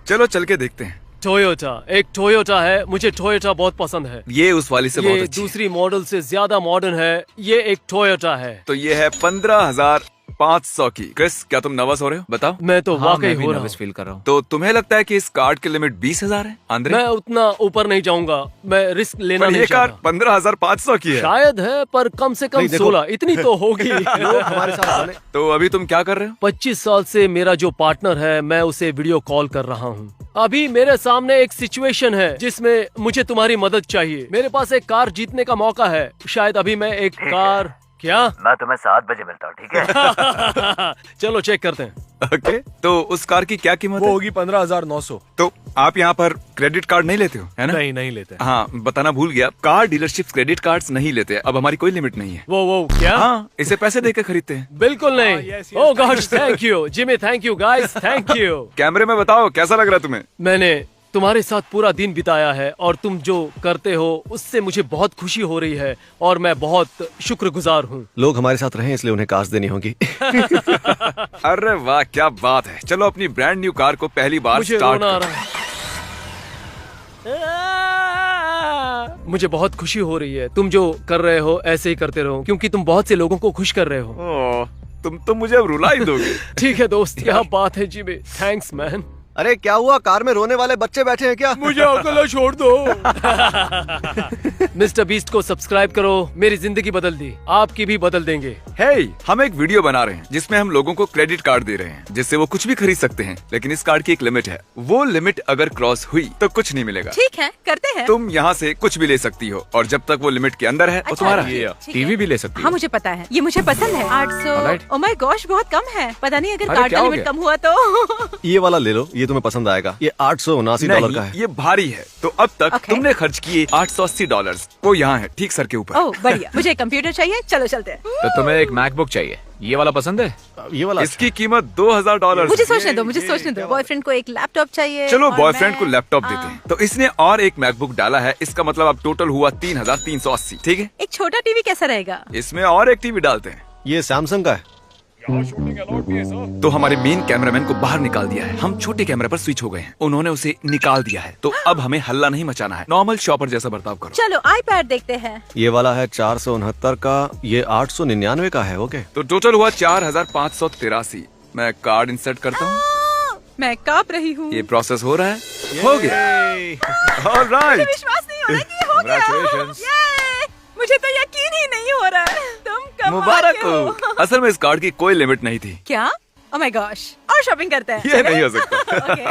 चलो चल के देखते हैं। एक टोयोटा है। मुझे टोयोटा बहुत पसंद है। ये उस वाली से बहुत ये अच्छी है। दूसरी मॉडल से ज्यादा मॉडर्न है। ये एक टोयोटा है। तो ये है 15,500 की। क्रिस, क्या तुम नर्वस हो रहे हो? बताओ। मैं तो वाकई हो रहा हूँ। फील कर रहा हूँ। तो तुम्हें लगता है कि इस कार्ड की लिमिट 20,000 है? आंद्रे, मैं उतना ऊपर नहीं जाऊंगा। मैं रिस्क लेना पर नहीं ये कार चाहता। 15,500 की है। शायद है, पर कम से कम नहीं, देखो। 16 इतनी तो होगी। लोग हमारे साथ बने। तो अभी तुम क्या कर रहे हो? 25 साल से मेरा जो पार्टनर है, मैं उसे वीडियो कॉल कर रहा हूँ। अभी मेरे सामने एक सिचुएशन है जिसमें मुझे तुम्हारी मदद चाहिए। मेरे पास एक कार जीतने का मौका है। शायद अभी मैं एक कार क्या मैं तुम्हें 7 बजे मिलता हूँ, ठीक है? चलो चेक करते हैं। ओके, तो उस कार की क्या कीमत वो है? होगी 15,900। तो आप यहाँ पर क्रेडिट कार्ड नहीं लेते हो, है ना? नहीं लेते। हाँ, बताना भूल गया। कार डीलरशिप क्रेडिट कार्ड्स नहीं लेते। अब हमारी कोई लिमिट नहीं है। वो क्या? हाँ, इसे पैसे देकर खरीदते हैं। बिल्कुल नहीं। Oh God, thank you Jimmy, thank you guys, thank you. कैमरे में बताओ कैसा लग रहा है तुम्हें? मैंने तुम्हारे साथ पूरा दिन बिताया है और तुम जो करते हो उससे मुझे बहुत खुशी हो रही है और मैं बहुत शुक्रगुजार हूँ। लोग हमारे साथ रहे इसलिए उन्हें कार्स देनी होगी। अरे वाह, क्या बात है। चलो अपनी ब्रांड न्यू कार को पहली बार मुझे स्टार्ट रोना आ करो। रहा है। मुझे बहुत खुशी हो रही है। तुम जो कर रहे हो ऐसे ही करते रहो, क्योंकि तुम बहुत से लोगों को खुश कर रहे हो। ओह, तुम तो मुझे अब रुला ही दोगे। ठीक है दोस्त, यह बात है जिमी। Thanks man. अरे क्या हुआ, कार में रोने वाले बच्चे बैठे हैं क्या? मुझे अकेला छोड़ दो। मिस्टर बीस्ट को सब्सक्राइब करो। मेरी जिंदगी बदल दी, आपकी भी बदल देंगे। हे, हम एक वीडियो बना रहे हैं जिसमें हम लोगों को क्रेडिट कार्ड दे रहे हैं जिससे वो कुछ भी खरीद सकते हैं, लेकिन इस कार्ड की एक लिमिट है। वो लिमिट अगर क्रॉस हुई तो कुछ नहीं मिलेगा। ठीक है, करते हैं। तुम यहाँ से कुछ भी ले सकती हो और जब तक वो लिमिट के अंदर है वो अच्छा, तुम्हारा ठीक है। है। टीवी भी ले सकती हाँ हो। मुझे पता है, ये मुझे पसंद है। 800। Alright. ओह माय गॉश, बहुत कम है। पता नहीं अगर अरे, कार्ड क्या का हो लिमिट गया? कम हुआ तो। ये वाला ले लो, ये तुम्हें पसंद आएगा। ये $879 का नहीं, है। ये भारी है। तो अब तक Okay. तुमने खर्च किए $880। वो यहाँ है, ठीक सर के ऊपर। ओह बढ़िया, मुझे एक कंप्यूटर चाहिए। चलो चलते हैं। तो तुम्हें एक मैकबुक चाहिए, ये वाला पसंद है? ये वाला इसकी कीमत $2,000। मुझे सोचने दो, मुझे सोचने दो। बॉयफ्रेंड को एक लैपटॉप चाहिए। चलो और बॉयफ्रेंड मैं- को लैपटॉप देते हैं। तो इसने और एक मैकबुक डाला है। इसका मतलब अब टोटल हुआ 3,380। ठीक है, एक छोटा टीवी कैसा रहेगा? इसमें और एक टीवी डालते हैं। ये सैमसंग का है। तो हमारे मेन कैमरामैन को बाहर निकाल दिया है। हम छोटे कैमरे पर स्विच हो गए हैं। उन्होंने उसे निकाल दिया है। तो अब हमें हल्ला नहीं मचाना है। नॉर्मल शॉपर जैसा बर्ताव करो। चलो आईपैड देखते हैं। ये वाला है 469 का, ये 899 का है। ओके, तो टोटल हुआ 4,583। मैं कार्ड इंसर्ट करता हूँ। मैं कांप रही हूँ। ये प्रोसेस हो रहा है। हो गया। ऑलराइट। विश्वास नहीं हो रहा कि ये हो गया। Congratulations. ये, मुझे तो यकीन ही नहीं हो रहा है। तुम कमाल मुबारक के हो। हो। असल में इस कार्ड की कोई लिमिट नहीं थी। क्या? ओह माय गॉश, और शॉपिंग करते हैं। ये नहीं हो सकता। ओके।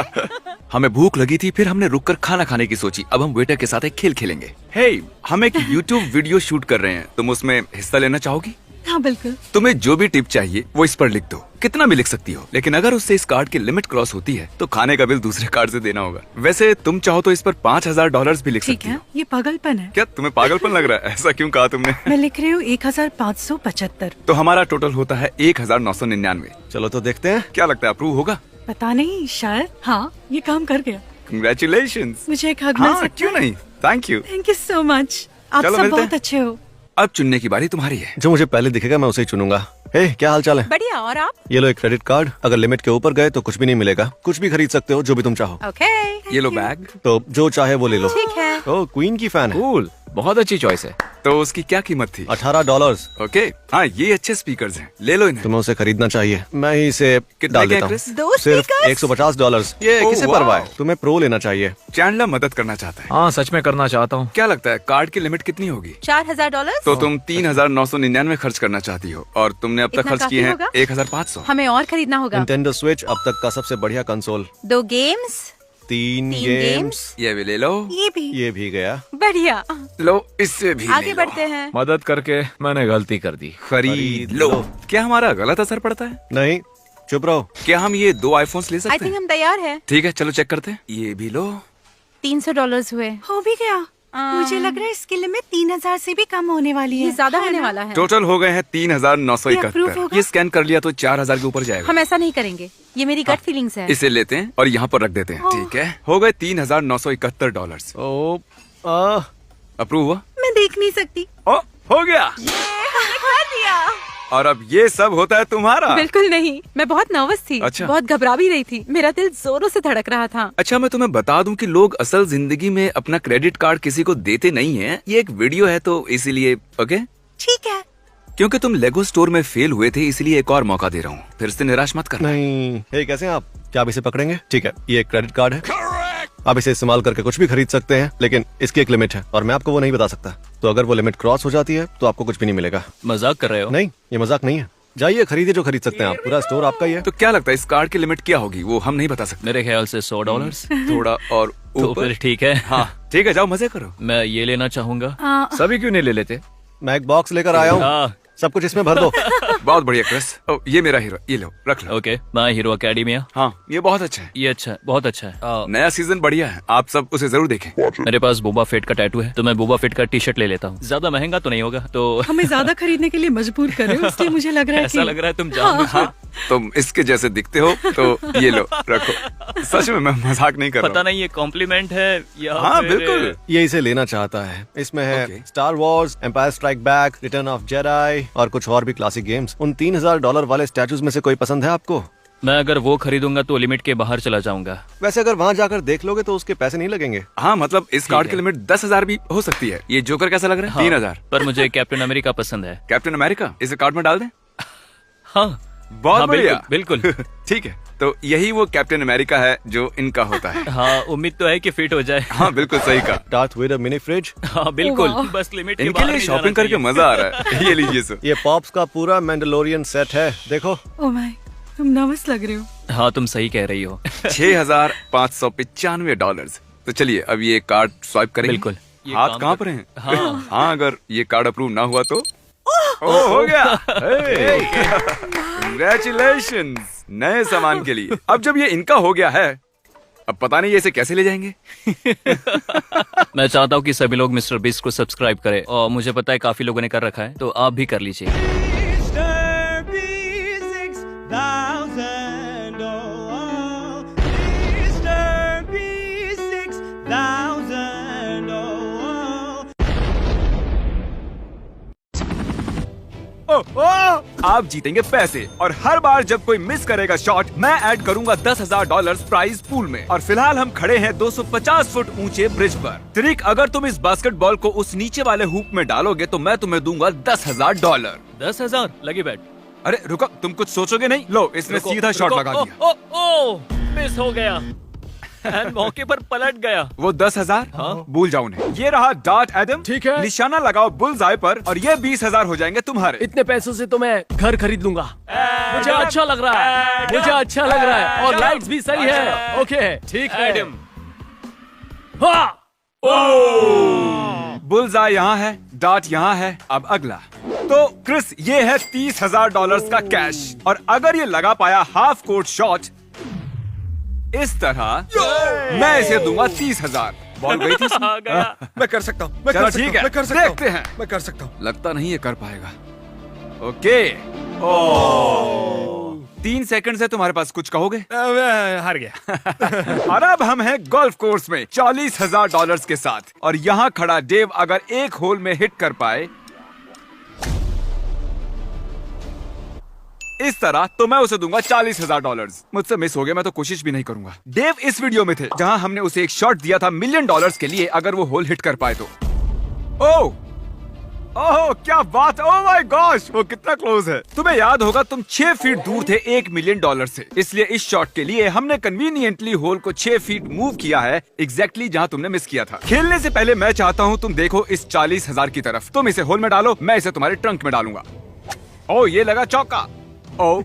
हमें भूख लगी थी, फिर हमने रुककर खाना खाने की सोची। अब हम वेटर के साथ एक खेल खेलेंगे। हे, हम एक YouTube वीडियो शूट कर रहे हैं। तुम उसमें हिस्सा लेना चाहोगी? हाँ बिल्कुल। तुम्हें जो भी टिप चाहिए वो इस पर लिख दो। कितना भी लिख सकती हो, लेकिन अगर उससे इस कार्ड की लिमिट क्रॉस होती है तो खाने का बिल दूसरे कार्ड से देना होगा। वैसे तुम चाहो तो इस पर $5,000 भी लिख ठीक सकती है, हो। ये पागलपन है। क्या तुम्हें पागलपन लग रहा है? ऐसा क्यों कहा तुमने? मैं लिख रही हूँ 1575। तो हमारा टोटल होता है 1,999। चलो तो देखते हैं। क्या लगता है अप्रूव होगा? पता नहीं, शायद। हाँ, ये काम कर गया। कंग्रेचुलेशन। मुझे एक हग मिल हाँ, सकता क्यों है? नहीं। Thank you. Thank you so much. आप चलो सब मिलते बहुत हैं। अच्छे हो। अब चुनने की बारी तुम्हारी है। जो मुझे पहले दिखेगा मैं उसे ही चुनूंगा। हे, क्या हाल चाल है? बढ़िया। और आप? ये लो एक क्रेडिट कार्ड। अगर लिमिट के ऊपर गए तो कुछ भी नहीं मिलेगा। कुछ भी खरीद सकते हो, जो भी तुम चाहो। ओके। ये लो बैग। तो जो चाहे वो ले लो। ठीक है। ओ, क्वीन की फैन है। कूल, बहुत अच्छी चॉइस है। तो उसकी क्या कीमत थी? $18। ओके। हाँ, ये अच्छे स्पीकर्स हैं, ले लो इन्हें। तुम्हें उसे खरीदना चाहिए। मैं ही इसे कितने डाल के देता Chris? हूँ। दो सिर्फ स्पीकर्स? $150। ये ओह, किसे वाह। परवाह है? तुम्हें प्रो लेना चाहिए। चैंडलर मदद करना चाहता है। हाँ, सच में करना चाहता हूँ। क्या लगता है कार्ड की लिमिट कितनी होगी? $4000। तो तुम 3999 खर्च करना चाहती हो और तुमने अब तक इतना खर्च किए काफी हैं होगा? 1500। हमें और खरीदना होगा। Nintendo Switch अब तक का सबसे बढ़िया कंसोल। 2 गेम्स। 3 3 गेम्स। ये भी ले लो। ये भी। ये भी गया। बढ़िया। लो, इससे भी आगे ले लो। बढ़ते हैं। मदद करके मैंने गलती कर दी। खरीद लो। क्या हमारा गलत असर पड़ता है? नहीं, चुप रहो। क्या हम ये 2 आईफोन्स ले आई सकते थिंक हैं? हम तैयार हैं। ठीक है, चलो चेक करते हैं। ये भी लो। $300 हुए। हो भी गया। मुझे लग रहा है इसकी लिमिट 3000 से भी कम होने वाली है। ये ज्यादा है होने ना? वाला है। टोटल हो गए हैं ये approve 3971। होगा? ये स्कैन कर लिया तो 4000 के ऊपर जाएगा। हम ऐसा नहीं करेंगे, ये मेरी गट फीलिंग्स है। इसे लेते हैं और यहाँ पर रख देते हैं। ठीक है, हो गए $3971। ओ, अप्रूव हुआ? मैं देख नहीं सकती। ओ, हो गया। हमने कर दिया। और अब ये सब होता है तुम्हारा। बिल्कुल नहीं, मैं बहुत नर्वस थी। अच्छा। बहुत घबरा भी रही थी। मेरा दिल जोरों से धड़क रहा था। अच्छा, मैं तुम्हें बता दूं कि लोग असल जिंदगी में अपना क्रेडिट कार्ड किसी को देते नहीं हैं। ये एक वीडियो है तो इसीलिए। ओके, ठीक है। क्योंकि तुम लेगो स्टोर में फेल हुए थे इसलिए एक और मौका दे रहा हूँ। फिर से निराश मत करना। नहीं। हे, कैसे हैं आप? क्या आप इसे पकड़ेंगे? ठीक है, ये एक क्रेडिट कार्ड है। आप इसे इस्तेमाल करके कुछ भी खरीद सकते हैं, लेकिन इसकी एक लिमिट है और मैं आपको वो नहीं बता सकता। तो अगर वो लिमिट क्रॉस हो जाती है तो आपको कुछ भी नहीं मिलेगा। मजाक कर रहे हो? नहीं, ये मजाक नहीं है। जाइए, खरीदिए जो खरीद सकते हैं आप। पूरा स्टोर आपका ही है। तो क्या लगता है इस कार्ड की लिमिट क्या होगी? वो हम नहीं बता सकते। मेरे ख्याल से $100। थोड़ा और तो ऊपर। फिर ठीक है। हाँ ठीक है, जाओ मजे करो। मैं ये लेना चाहूंगा। सभी क्यों नहीं ले लेते? मैं एक बॉक्स लेकर आया हूँ, हाँ, सब कुछ इसमें भर दो। बहुत बढ़िया क्रिस। ओ, ये मेरा हीरो, ये लो, रख लो। ओके। My hero academia. हाँ, ये बहुत अच्छा है। ये अच्छा है, बहुत अच्छा है। नया सीजन बढ़िया है, आप सब उसे जरूर देखें। मेरे पास बोबा फेट का टैटू है तो मैं बोबा फेट का टी शर्ट ले लेता हूँ। ज्यादा महंगा तो नहीं होगा तो हमें ज्यादा खरीदने के लिए मजबूर कर रहे हो, इसलिए मुझे लग रहा है ऐसा कि लग रहा है तुम जान। हाँ, तुम इसके जैसे दिखते हो तो ये लो, रखो। सच में मैं मजाक नहीं कर रहा पता हूँ। नहीं ये कॉम्प्लीमेंट है या हाँ फिर- बिल्कुल। ये इसे लेना चाहता है। इसमें है Okay. Star Wars, Empire Strike Back, Return of Jedi और कुछ और भी क्लासिक गेम्स। उन $3000 वाले स्टैचूज में से कोई पसंद है आपको? मैं अगर वो खरीदूंगा तो लिमिट के बाहर चला जाऊंगा। वैसे अगर वहाँ जाकर देख लोगे तो उसके पैसे नहीं लगेंगे। हाँ, मतलब इस कार्ड है। की लिमिट 10,000 भी हो सकती है। ये जोकर कैसा लग रहा है? हाँ, 3000। पर मुझे कैप्टन अमेरिका पसंद है। कैप्टन अमेरिका इसे कार्ड में डाल दें? हाँ बहुत हाँ, बढ़िया। बिल्कुल। ठीक है, तो यही वो कैप्टन अमेरिका है जो इनका होता है। हाँ, उम्मीद तो है कि फिट हो जाए। हाँ बिल्कुल सही कहा। Darth Vader mini fridge. हाँ बिल्कुल, वाह। बस लिमिट के इनके बाहर लिए नहीं जाना शॉपिंग करके चाहिए। मजा आ रहा है। ये लीजिए सो। ये पॉप्स का पूरा मैंडलोरियन सेट है, देखो। ओह माय, तुम नर्वस लग रहे हो। हाँ तुम सही कह रही हो। $6,595। तो चलिए अब ये कार्ड स्वाइप करेंगे। बिल्कुल। ये हाथ काम कहाँ कर- पर हैं? हाँ। हाँ, अगर ये कार्ड अप्रूव ना हुआ तो हो गया। कंग्रेचुलेशंस नए सामान के लिए। अब जब ये इनका हो गया है, अब पता नहीं ये इसे कैसे ले जाएंगे। मैं चाहता हूँ कि सभी लोग मिस्टर बीस्ट को सब्सक्राइब करें और मुझे पता है काफी लोगों ने कर रखा है तो आप भी कर लीजिए। आप जीतेंगे पैसे और हर बार जब कोई मिस करेगा शॉट मैं ऐड करूंगा $10,000 प्राइज पूल में। और फिलहाल हम खड़े हैं 250 फुट ऊंचे ब्रिज पर। ट्रिक, अगर तुम इस बास्केटबॉल को उस नीचे वाले हुप में डालोगे तो मैं तुम्हें दूंगा $10,000। 10,000 लगी बैट। अरे रुको, तुम कुछ सोचोगे नहीं? लो, इसने सीधा शॉट लगा दिया। ओ, मिस हो गया। एंड मौके पर पलट गया। वो 10,000? हाँ। भूल जाओ उन्हें। ये रहा डार्ट एडम। ठीक है। निशाना लगाओ बुल्स आई पर और ये 20,000 हो जाएंगे तुम्हारे। इतने पैसों से तो मैं घर खरीद लूंगा। मुझे अच्छा लग रहा है, मुझे अच्छा लग रहा है और लाइट्स भी सही है। ओके ठीक है। एडम। हाँ। बुल्स आई यहाँ है, डार्ट यहाँ है। अब अगला। तो क्रिस, ये है $30,000 का कैश और अगर ये लगा पाया हाफ कोर्ट शॉट इस तरह, मैं इसे दूंगा 30,000। बॉल गई थी इसमें। आ गया। मैं कर सकता हूँ, मैं चलो कर सकता ठीक हूँ, है, मैं कर सकता हूँ, देखते हैं। मैं कर सकता हूँ। लगता नहीं ये कर पाएगा। ओके। 3 सेकंड है तुम्हारे पास, कुछ कहोगे? मैं हार गया। और अब हम हैं गोल्फ कोर्स में $40,000 के साथ, और यहाँ खड़ा डेव अगर एक होल में हिट कर पाए इस तरह तो मैं उसे दूंगा $40,000। मुझसे मिस हो गया, मैं तो कोशिश भी नहीं करूंगा। डेव इस वीडियो में थे जहां हमने उसे एक शॉट दिया था $1 मिलियन के लिए अगर वो होल हिट कर पाए तो। ओह क्या बात, ओह माय गॉश, वो कितना क्लोज है। तुम्हें याद होगा तुम 6 फीट दूर थे $1 मिलियन से, इसलिए इस शॉट के लिए हमने कन्वीनियंटली होल को 6 फीट मूव किया है एग्जैक्टली जहां तुमने मिस किया था। खेलने से पहले मैं चाहता हूं तुम देखो इस 40,000 की तरफ। तुम इसे होल में डालो, मैं इसे तुम्हारे ट्रंक में डालूंगा। ओह ये लगा चौका। ओ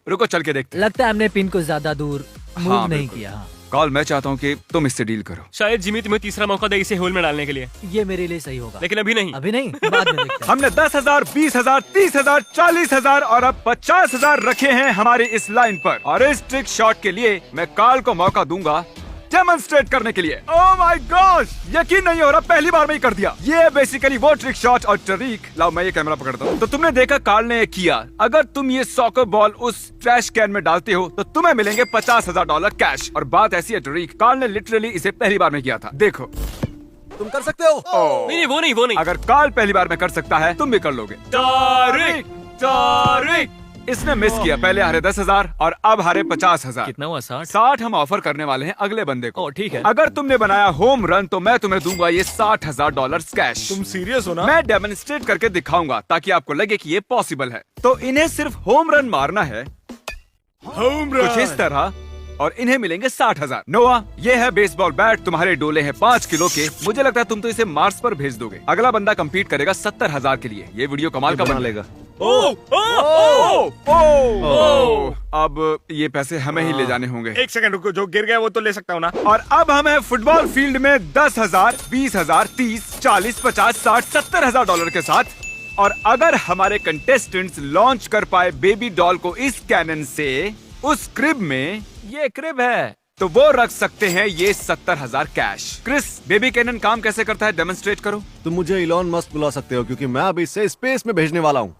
रुको चल के देखते। लगता है हमने पिन को ज्यादा दूर मूव हाँ, नहीं बिल्कुल। किया। कॉल मैं चाहता हूँ कि तुम इससे डील करो। शायद जिमी तुम्हें तीसरा मौका दे इसे होल में डालने के लिए, ये मेरे लिए सही होगा, लेकिन अभी नहीं। अभी नहीं, बाद में देखते हैं। हमने 10,000, 20,000, 30,000, 40,000 और अब 50,000 रखे हैं हमारी इस लाइन पर, और इस ट्रिक शॉट के लिए मैं कार्ल को मौका दूंगा डेमोन्स्ट्रेट करने के लिए। ओह माय गॉश, यकीन नहीं हो रहा, पहली बार में ही कर दिया। ये बेसिकली वो ट्रिक शॉट। और टरीक, लाओ मैं ये कैमरा पकड़ता हूँ। तो तुमने देखा कार्ल ने ये किया। अगर तुम ये सॉकर बॉल उस ट्रैश कैन में डालते हो तो तुम्हें मिलेंगे $50,000 कैश। और बात ऐसी है टरीक, कार्ल ने लिटरली इसे पहली बार में किया था। देखो तुम कर सकते हो। नहीं वो नहीं। अगर कार्ल पहली बार में कर सकता है तुम भी कर लोगे। तारिक इसने मिस किया। पहले हारे 10,000 और अब हारे 50,000। कितना हुआ? 60 हम ऑफर करने वाले हैं अगले बंदे को। ठीक है। अगर तुमने बनाया होम रन तो मैं तुम्हें दूंगा ये $60,000 कैश। तुम सीरियस हो ना? मैं डेमोन्स्ट्रेट करके दिखाऊंगा ताकि आपको लगे कि ये पॉसिबल है। तो इन्हें सिर्फ होम रन मारना है, होम रन कुछ इस तरह, और इन्हें मिलेंगे 60,000। नोआ, ये है बेसबॉल बैट, तुम्हारे डोले हैं 5 किलो के। मुझे लगता है तुम तो इसे मार्स पर भेज दोगे। अगला बंदा कम्पीट करेगा 70,000 के लिए। ये वीडियो कमाल का बना लेगा। अब ये पैसे हमें ही ले जाने होंगे। 1 सेकंड रुको, जो गिर गया वो तो ले सकता हूँ ना। और अब हम हैं फुटबॉल फील्ड में 10,000, 20,000, 30, 40, 50, 60, $70,000 के साथ। और अगर हमारे कंटेस्टेंट्स लॉन्च कर पाए बेबी डॉल को इस कैनन से उस क्रिब में, ये क्रिब है, तो वो रख सकते हैं ये 70,000 कैश। क्रिस, बेबी कैनन काम कैसे करता है डेमोन्स्ट्रेट करो। तुम मुझे इलॉन मस्क बुला सकते हो क्योंकि मैं अभी इसे स्पेस में भेजने वाला हूँ।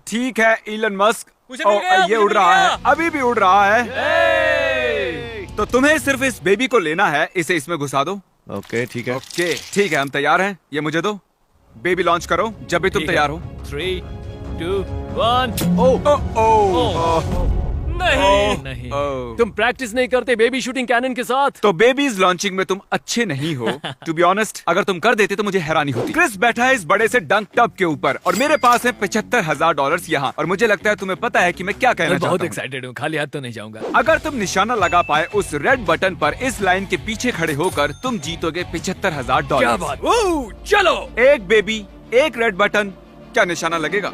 ठीक है इलन मस्क। मुझे मिल गया, ये मुझे उड़ मिल रहा गया। है, अभी भी उड़ रहा है। तो तुम्हें सिर्फ इस बेबी को लेना है, इसे इसमें घुसा दो। ओके ठीक है। ओके ठीक है, हम तैयार हैं। ये मुझे दो। बेबी लॉन्च करो जब भी तुम तैयार हो। 3, 2, 1। नहीं। तुम प्रैक्टिस नहीं करते बेबी शूटिंग कैनन के साथ? तो बेबीज लॉन्चिंग में तुम अच्छे नहीं हो। टू बी ऑनेस्ट, अगर तुम कर देते तो मुझे हैरानी होती। क्रिस बैठा है इस बड़े से डंक टब के ऊपर और मेरे पास है $75,000 यहाँ, और मुझे लगता है तुम्हें पता है कि मैं क्या कहना मैं बहुत चाहता हूँ। एक्साइटेड हूँ, खाली हाथ तो नहीं जाऊंगा। अगर तुम निशाना लगा पाए उस रेड बटन पर इस लाइन के पीछे खड़े होकर, तुम जीतोगे $75,000। क्या बात, चलो। एक बेबी, एक रेड बटन, क्या निशाना लगेगा?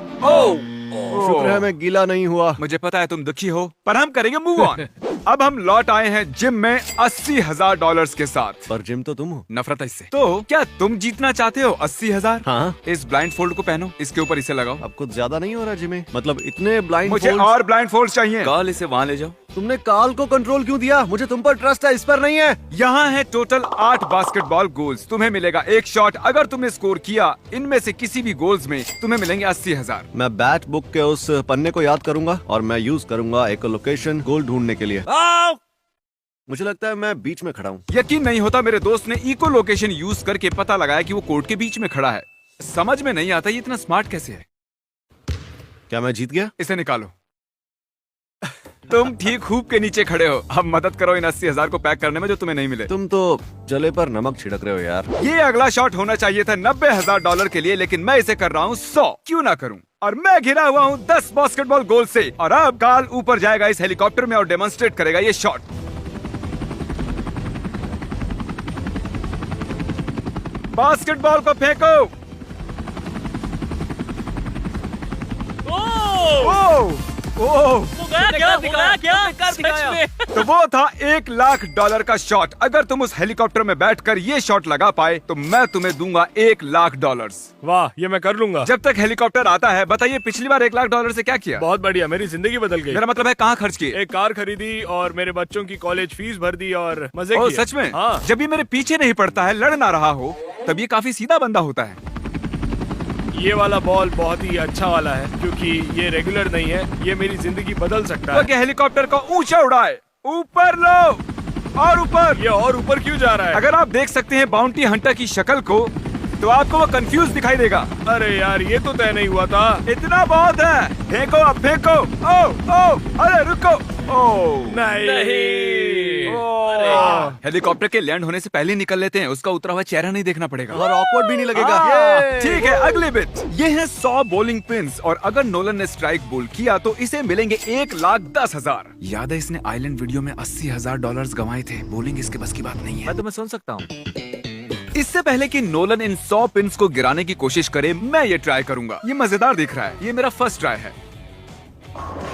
शुक्र है मैं गीला नहीं हुआ। मुझे पता है तुम दुखी हो, पर हम करेंगे मूव ऑन। अब हम लौट आए हैं जिम में $80,000 के साथ। पर जिम तो तुम हो। नफरत है इससे। तो क्या तुम जीतना चाहते हो 80,000? हाँ। इस ब्लाइंड फोल्ड को पहनो, इसके ऊपर इसे लगाओ। अब कुछ ज्यादा नहीं हो रहा जिम में? मतलब इतने ब्लाइंड मुझे और ब्लाइंड फोल्ड चाहिए। कॉल इसे वहाँ ले जाओ। तुमने काल को कंट्रोल क्यों दिया? मुझे तुम पर ट्रस्ट है, इस पर नहीं है। यहाँ है टोटल 8 बास्केटबॉल गोल्स। तुम्हें मिलेगा एक शॉट। अगर तुमने स्कोर किया इनमें से किसी भी गोल्स में, तुम्हें मिलेंगे 80,000। मैं बैट बुक के उस पन्ने को याद करूंगा और मैं यूज करूंगा एक लोकेशन गोल ढूंढने के लिए। मुझे लगता है मैं बीच में खड़ा हूँ। यकीन नहीं होता, मेरे दोस्त ने इको लोकेशन यूज करके पता लगाया कि वो कोर्ट के बीच में खड़ा है। समझ में नहीं आता ये इतना स्मार्ट कैसे है। क्या मैं जीत गया? इसे निकालो। तुम ठीक खूब के नीचे खड़े हो। अब मदद करो इन 80,000 को पैक करने में जो तुम्हें नहीं मिले। तुम तो जले पर नमक छिड़क रहे हो यार। ये अगला शॉट होना चाहिए था $90,000 के लिए, लेकिन मैं इसे कर रहा हूँ 100। क्यों ना करूँ? और मैं घिरा हुआ हूँ 10 बास्केटबॉल गोल से। और अब काल ऊपर जाएगा इस हेलीकॉप्टर में और डेमोन्स्ट्रेट करेगा ये शॉट। बास्केटबॉल को फेंको। तो वो था $1 लाख का शॉट। अगर तुम उस हेलीकॉप्टर में बैठकर ये शॉट लगा पाए तो मैं तुम्हें दूंगा $1 लाख। वाह, ये मैं कर लूंगा। जब तक हेलीकॉप्टर आता है, बताइए पिछली बार $1 लाख से क्या किया? बहुत बढ़िया, मेरी जिंदगी बदल गई। मेरा मतलब है कहाँ खर्च किए? एक कार खरीदी और मेरे बच्चों की कॉलेज फीस भर दी और मजे ओह किए। सच में? हाँ। जब ये मेरे पीछे नहीं पड़ता है, लड़ ना रहा हो, तब ये काफी सीधा बंदा होता है। ये वाला बॉल बहुत ही अच्छा वाला है क्योंकि ये रेगुलर नहीं है, ये मेरी जिंदगी बदल सकता वो है। कि हेलीकॉप्टर को ऊंचा उड़ाए, ऊपर लो और ऊपर। ये और ऊपर क्यों जा रहा है? अगर आप देख सकते हैं बाउंटी हंटर की शक्ल को तो आपको वो कंफ्यूज दिखाई देगा। अरे यार ये तो तय नहीं हुआ था। इतना बहुत है, फेंको अब फेंको। ओ अरे रुको। ओ नहीं। हेलीकॉप्टर के लैंड होने से पहले निकल लेते हैं, उसका उतरा हुआ चेहरा नहीं देखना पड़ेगा और ऑकवर्ड भी नहीं लगेगा। ठीक है, अगली बिट। ये है 100 बॉलिंग पिन्स और अगर नोलन ने स्ट्राइक बोल किया तो इसे मिलेंगे 1,10,000। याद है इसने आइलैंड वीडियो में $80,000 गंवाए थे। बॉलिंग इसके बस की बात नहीं है। मैं तुम्हें सुन सकता हूँ। इससे पहले कि नोलन इन 100 पिन्स को गिराने की कोशिश करे, मैं ये ट्राई करूंगा। ये मजेदार दिख रहा है। ये मेरा फर्स्ट ट्राई है।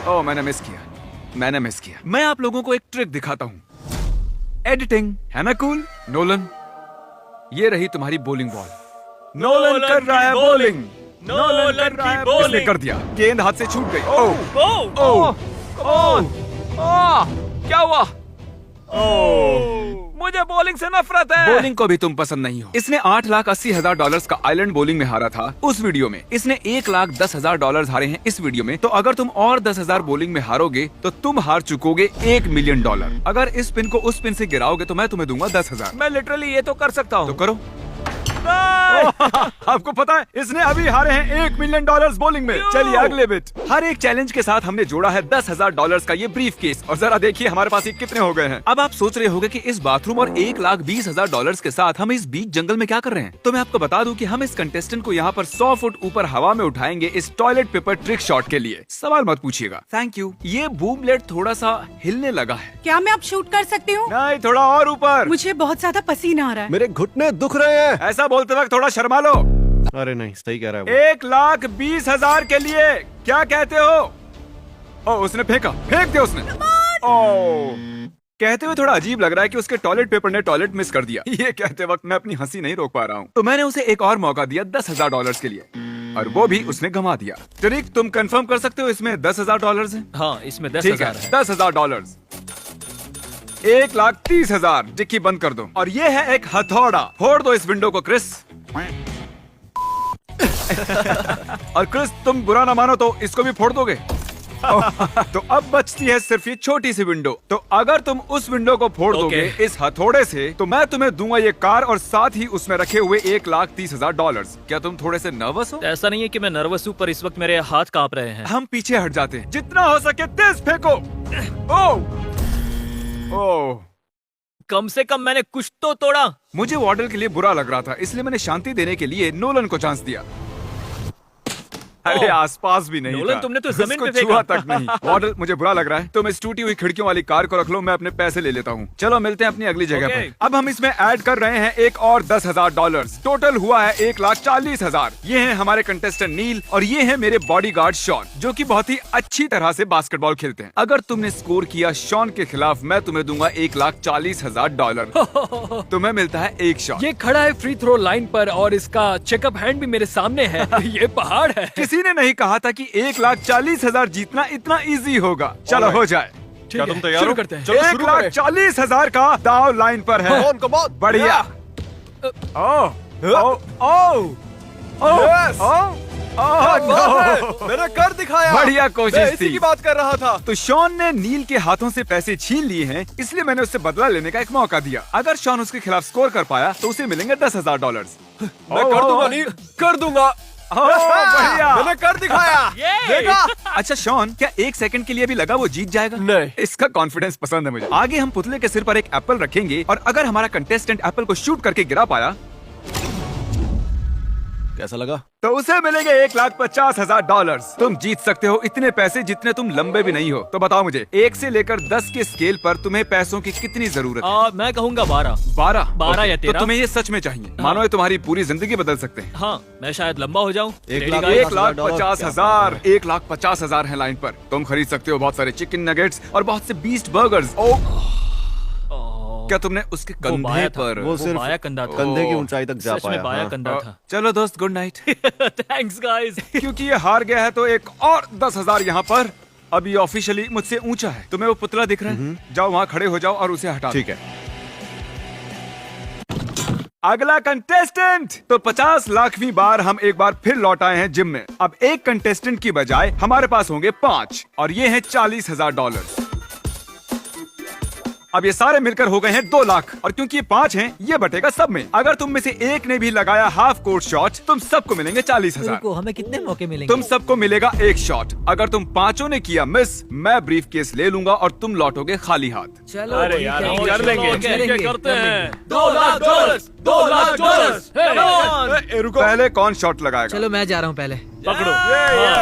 ओह मैंने मिस किया। मैं आप लोगों को एक ट्रिक दिखाता हूँ। एडिटिंग है ना कूल? नोलन, ये रही तुम्हारी बॉलिंग बॉल। नोलन कर रहा है बॉलिंग। नोलन कर रहा है बॉलिंग। इसने कर दिया। गेंद हाथ से छूट गई। ओह क्या हुआ? मुझे बॉलिंग से नफरत है। बॉलिंग को भी तुम पसंद नहीं हो। इसने $8,80,000 का आइलैंड बॉलिंग में हारा था उस वीडियो में। इसने $1,10,000 हारे हैं इस वीडियो में। तो अगर तुम और 10,000 बॉलिंग में हारोगे तो तुम हार चुकोगे $1 मिलियन। अगर इस पिन को उस पिन से गिराओगे तो मैं तुम्हें दूंगा 10,000। मैं लिटरली ये तो कर सकता हूँ। तो करो। आपको पता है इसने अभी हारे हैं $1 मिलियन बॉलिंग में। चलिए अगले बिट। हर एक चैलेंज के साथ हमने जोड़ा है $10,000 का ये ब्रीफ केस और जरा देखिए हमारे पास ये कितने हो गए हैं। अब आप सोच रहे होंगे कि इस बाथरूम और $1,20,000 के साथ हम इस बीच जंगल में क्या कर रहे हैं। तो मैं आपको बता दूं कि हम इस कंटेस्टेंट को यहाँ पर 100 फुट ऊपर हवा में उठाएंगे इस टॉयलेट पेपर ट्रिक शॉट के लिए। सवाल मत पूछिएगा। Thank you. ये बूम ब्लेड थोड़ा सा हिलने लगा है। क्या मैं अब शूट कर सकती हूँ? नहीं, थोड़ा और ऊपर। मुझे बहुत ज्यादा पसीना आ रहा है। मेरे घुटने दुख रहे हैं। ऐसा बोलते वक्त थोड़ा शर्मा लो। अरे नहीं, सही कह रहा है 1,20,000 के लिए क्या कहते हो? ओ उसने फेंक दिया उसने। ओ कहते हुए थोड़ा अजीब लग रहा है कि उसके टॉयलेट पेपर ने टॉयलेट मिस कर दिया। ये कहते वक्त मैं अपनी हंसी नहीं रोक पा रहा हूँ। तो मैंने उसे एक और मौका दिया $10,000 के लिए और वो भी उसने गंवा दिया। तरीक तुम कंफर्म कर सकते हो इसमें $10,000 है? हाँ, इसमें ठीक है, 10,000 है। $10,000। 1,30,000। डिक्की बंद कर दो। और ये है एक हथौड़ा। फोड़ दो इस विंडो को क्रिस। और क्रिस तुम बुरा ना मानो तो इसको भी फोड़ दोगे। तो अब बचती है सिर्फ ये छोटी सी विंडो। तो अगर तुम उस विंडो को फोड़ दोगे इस हथौड़े से तो मैं तुम्हें दूंगा ये कार और साथ ही उसमें रखे हुए $1,30,000। क्या तुम थोड़े से नर्वस हो? ऐसा नहीं है कि मैं नर्वस हूँ, पर इस वक्त मेरे हाथ कांप रहे हैं। हम पीछे हट जाते हैं। जितना हो सके तेज फेंको। ओह कम से कम मैंने कुछ तो तोड़ा। मुझे वार्डल के लिए बुरा लग रहा था, इसलिए मैंने शांति देने के लिए नोलन को चांस दिया। अरे आसपास भी नहीं नोलन, था। तुमने तो जमीन उसको पे छुआ फेंका। तक नहीं। वार्डल मुझे बुरा लग रहा है। तुम इस टूटी हुई खिड़कियों वाली कार को रख लो, मैं अपने पैसे ले लेता हूँ। चलो मिलते हैं अपनी अगली जगह पर। अब हम इसमें ऐड कर रहे हैं एक और $10,000। टोटल हुआ है $1,40,000। ये है हमारे कंटेस्टेंट नील और ये है मेरे बॉडीगार्ड शॉन, जो कि बहुत ही अच्छी तरह से बास्केटबॉल खेलते हैं। अगर तुमने स्कोर किया शॉन के खिलाफ मैं तुम्हें दूंगा $1,40,000। तुम्हें मिलता है एक शॉट। ये खड़ा है फ्री थ्रो लाइन पर और इसका चेकअप हैंड भी मेरे सामने है। ये पहाड़ है। किसी ने नहीं कहा था कि $1,40,000 जीतना इतना इजी होगा। चलो हो जाए। क्या तुम तैयार शुरू हो? करते हैं। चलो शुरू करें। $1,40,000 का दाव लाइन पर है। Come on. बढ़िया। मैंने कर दिखाया। बढ़िया कोशिश मैं इसी थी। की बात कर रहा था। तो शॉन ने नील के हाथों से पैसे छीन लिए हैं, इसलिए मैंने उससे बदला लेने का एक मौका दिया। अगर शॉन उसके खिलाफ स्कोर कर पाया तो उसे मिलेंगे $10,000। मैं कर दूंगा नील, कर दूंगा। बढ़िया। मैंने कर दिखाया। देखा? अच्छा शॉन, क्या 1 सेकंड के लिए भी लगा वो जीत जाएगा? नहीं। इसका कॉन्फिडेंस पसंद है मुझे। आगे हम पुतले के सिर पर एक एप्पल रखेंगे और अगर हमारा कंटेस्टेंट एप्पल को शूट करके गिरा पाया कैसा लगा? तो उसे मिलेंगे $1,50,000। तुम जीत सकते हो इतने पैसे जितने तुम लंबे भी नहीं हो। तो बताओ मुझे 1 से लेकर 10 के स्केल पर तुम्हें पैसों की कितनी जरूरत है? मैं कहूंगा 12 या 13। तो तुम्हें ये सच में चाहिए। मानो ये तुम्हारी पूरी जिंदगी बदल सकते हैं। हाँ, मैं शायद लंबा हो जाऊँ। 1,50,000 1,50,000 है लाइन पर। तुम खरीद सकते हो बहुत सारे चिकन नगेट्स और बहुत से बीस्ट बर्गर्स। क्या तुमने उसके कंधे पर? वो सिर्फ बाया कंधा था। कंधे की ऊंचाई तक जा सच में पाया। बाया हाँ। कंधा था। चलो दोस्त, गुड नाइट। Thanks guys. क्योंकि ये हार गया है तो एक और 10,000 यहाँ पर। अब ये ऑफिशियली मुझसे ऊंचा है। तुम्हें वो पुतला दिख रहा है? जाओ वहाँ खड़े हो जाओ और उसे हटा दो। ठीक है। अगला कंटेस्टेंट। तो 50 लाखवीं बार हम एक बार फिर लौट आए हैं जिम में। अब एक कंटेस्टेंट की बजाय हमारे पास होंगे 5 और ये हैं $40,000। अब ये सारे मिलकर हो गए हैं 2 लाख और क्योंकि ये 5 हैं, ये बटेगा सब में। अगर तुम में से एक ने भी लगाया हाफ कोर्ट शॉट, तुम सबको मिलेंगे 40,000। रुको, हमें कितने मौके मिलेंगे? तुम सबको मिलेगा 1 शॉट। अगर तुम 5 ने किया मिस, मैं ब्रीफ केस ले लूंगा और तुम लौटोगे खाली हाथ। चलो अरे यार, हम कर लेंगे। करते हैं। $2 लाख। पहले कौन शॉट लगाएगा? चलो मैं जा रहा हूँ पहले। पकड़ो।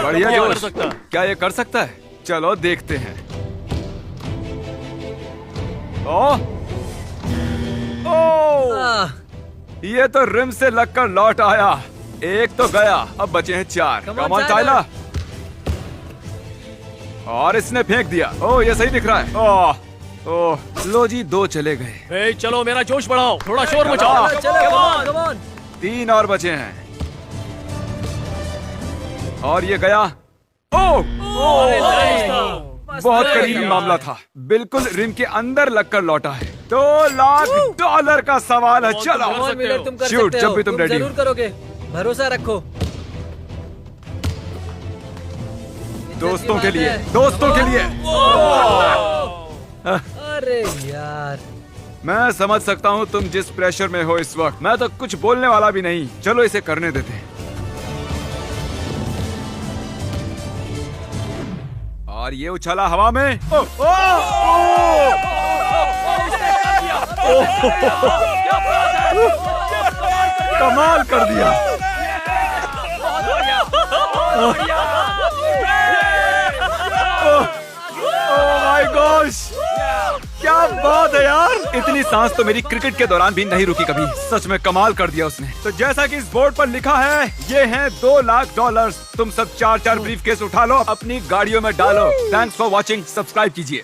बढ़िया ये कर जोश। सकता है। क्या ये कर सकता है? चलो देखते हैं। ओह ये तो रिम से लगकर लौट आया। एक तो गया, अब बचे हैं 4। Come on Tyler. और इसने फेंक दिया। ओह ये सही दिख रहा है। ओह लो जी, 2 चले गए। चलो मेरा जोश बढ़ाओ, थोड़ा शोर मचाओ। चलो 3 और बचे हैं। और ये गया। ओह बहुत करीबी मामला था, बिल्कुल रिम के अंदर लगकर लौटा है। $2 लाख का सवाल है। चलो तुम कर शूट, सकते जब हो। भी तुम रेडी जरूर करोगे, भरोसा रखो। दोस्तों के लिए, दोस्तों के लिए। अरे यार, मैं समझ सकता हूँ तुम जिस प्रेशर में हो इस वक्त। मैं तो कुछ बोलने वाला भी नहीं। चलो इसे करने देते हैं। और ये उछला हवा में। कमाल कर दिया। माय गॉश, क्या बात है यार। इतनी सांस तो मेरी क्रिकेट के दौरान भी नहीं रुकी कभी। सच में कमाल कर दिया उसने। तो जैसा कि इस बोर्ड पर लिखा है, ये हैं $2 लाख। तुम सब 4 ब्रीफ केस उठा लो, अपनी गाड़ियों में डालो। Thanks for watching. सब्सक्राइब कीजिए।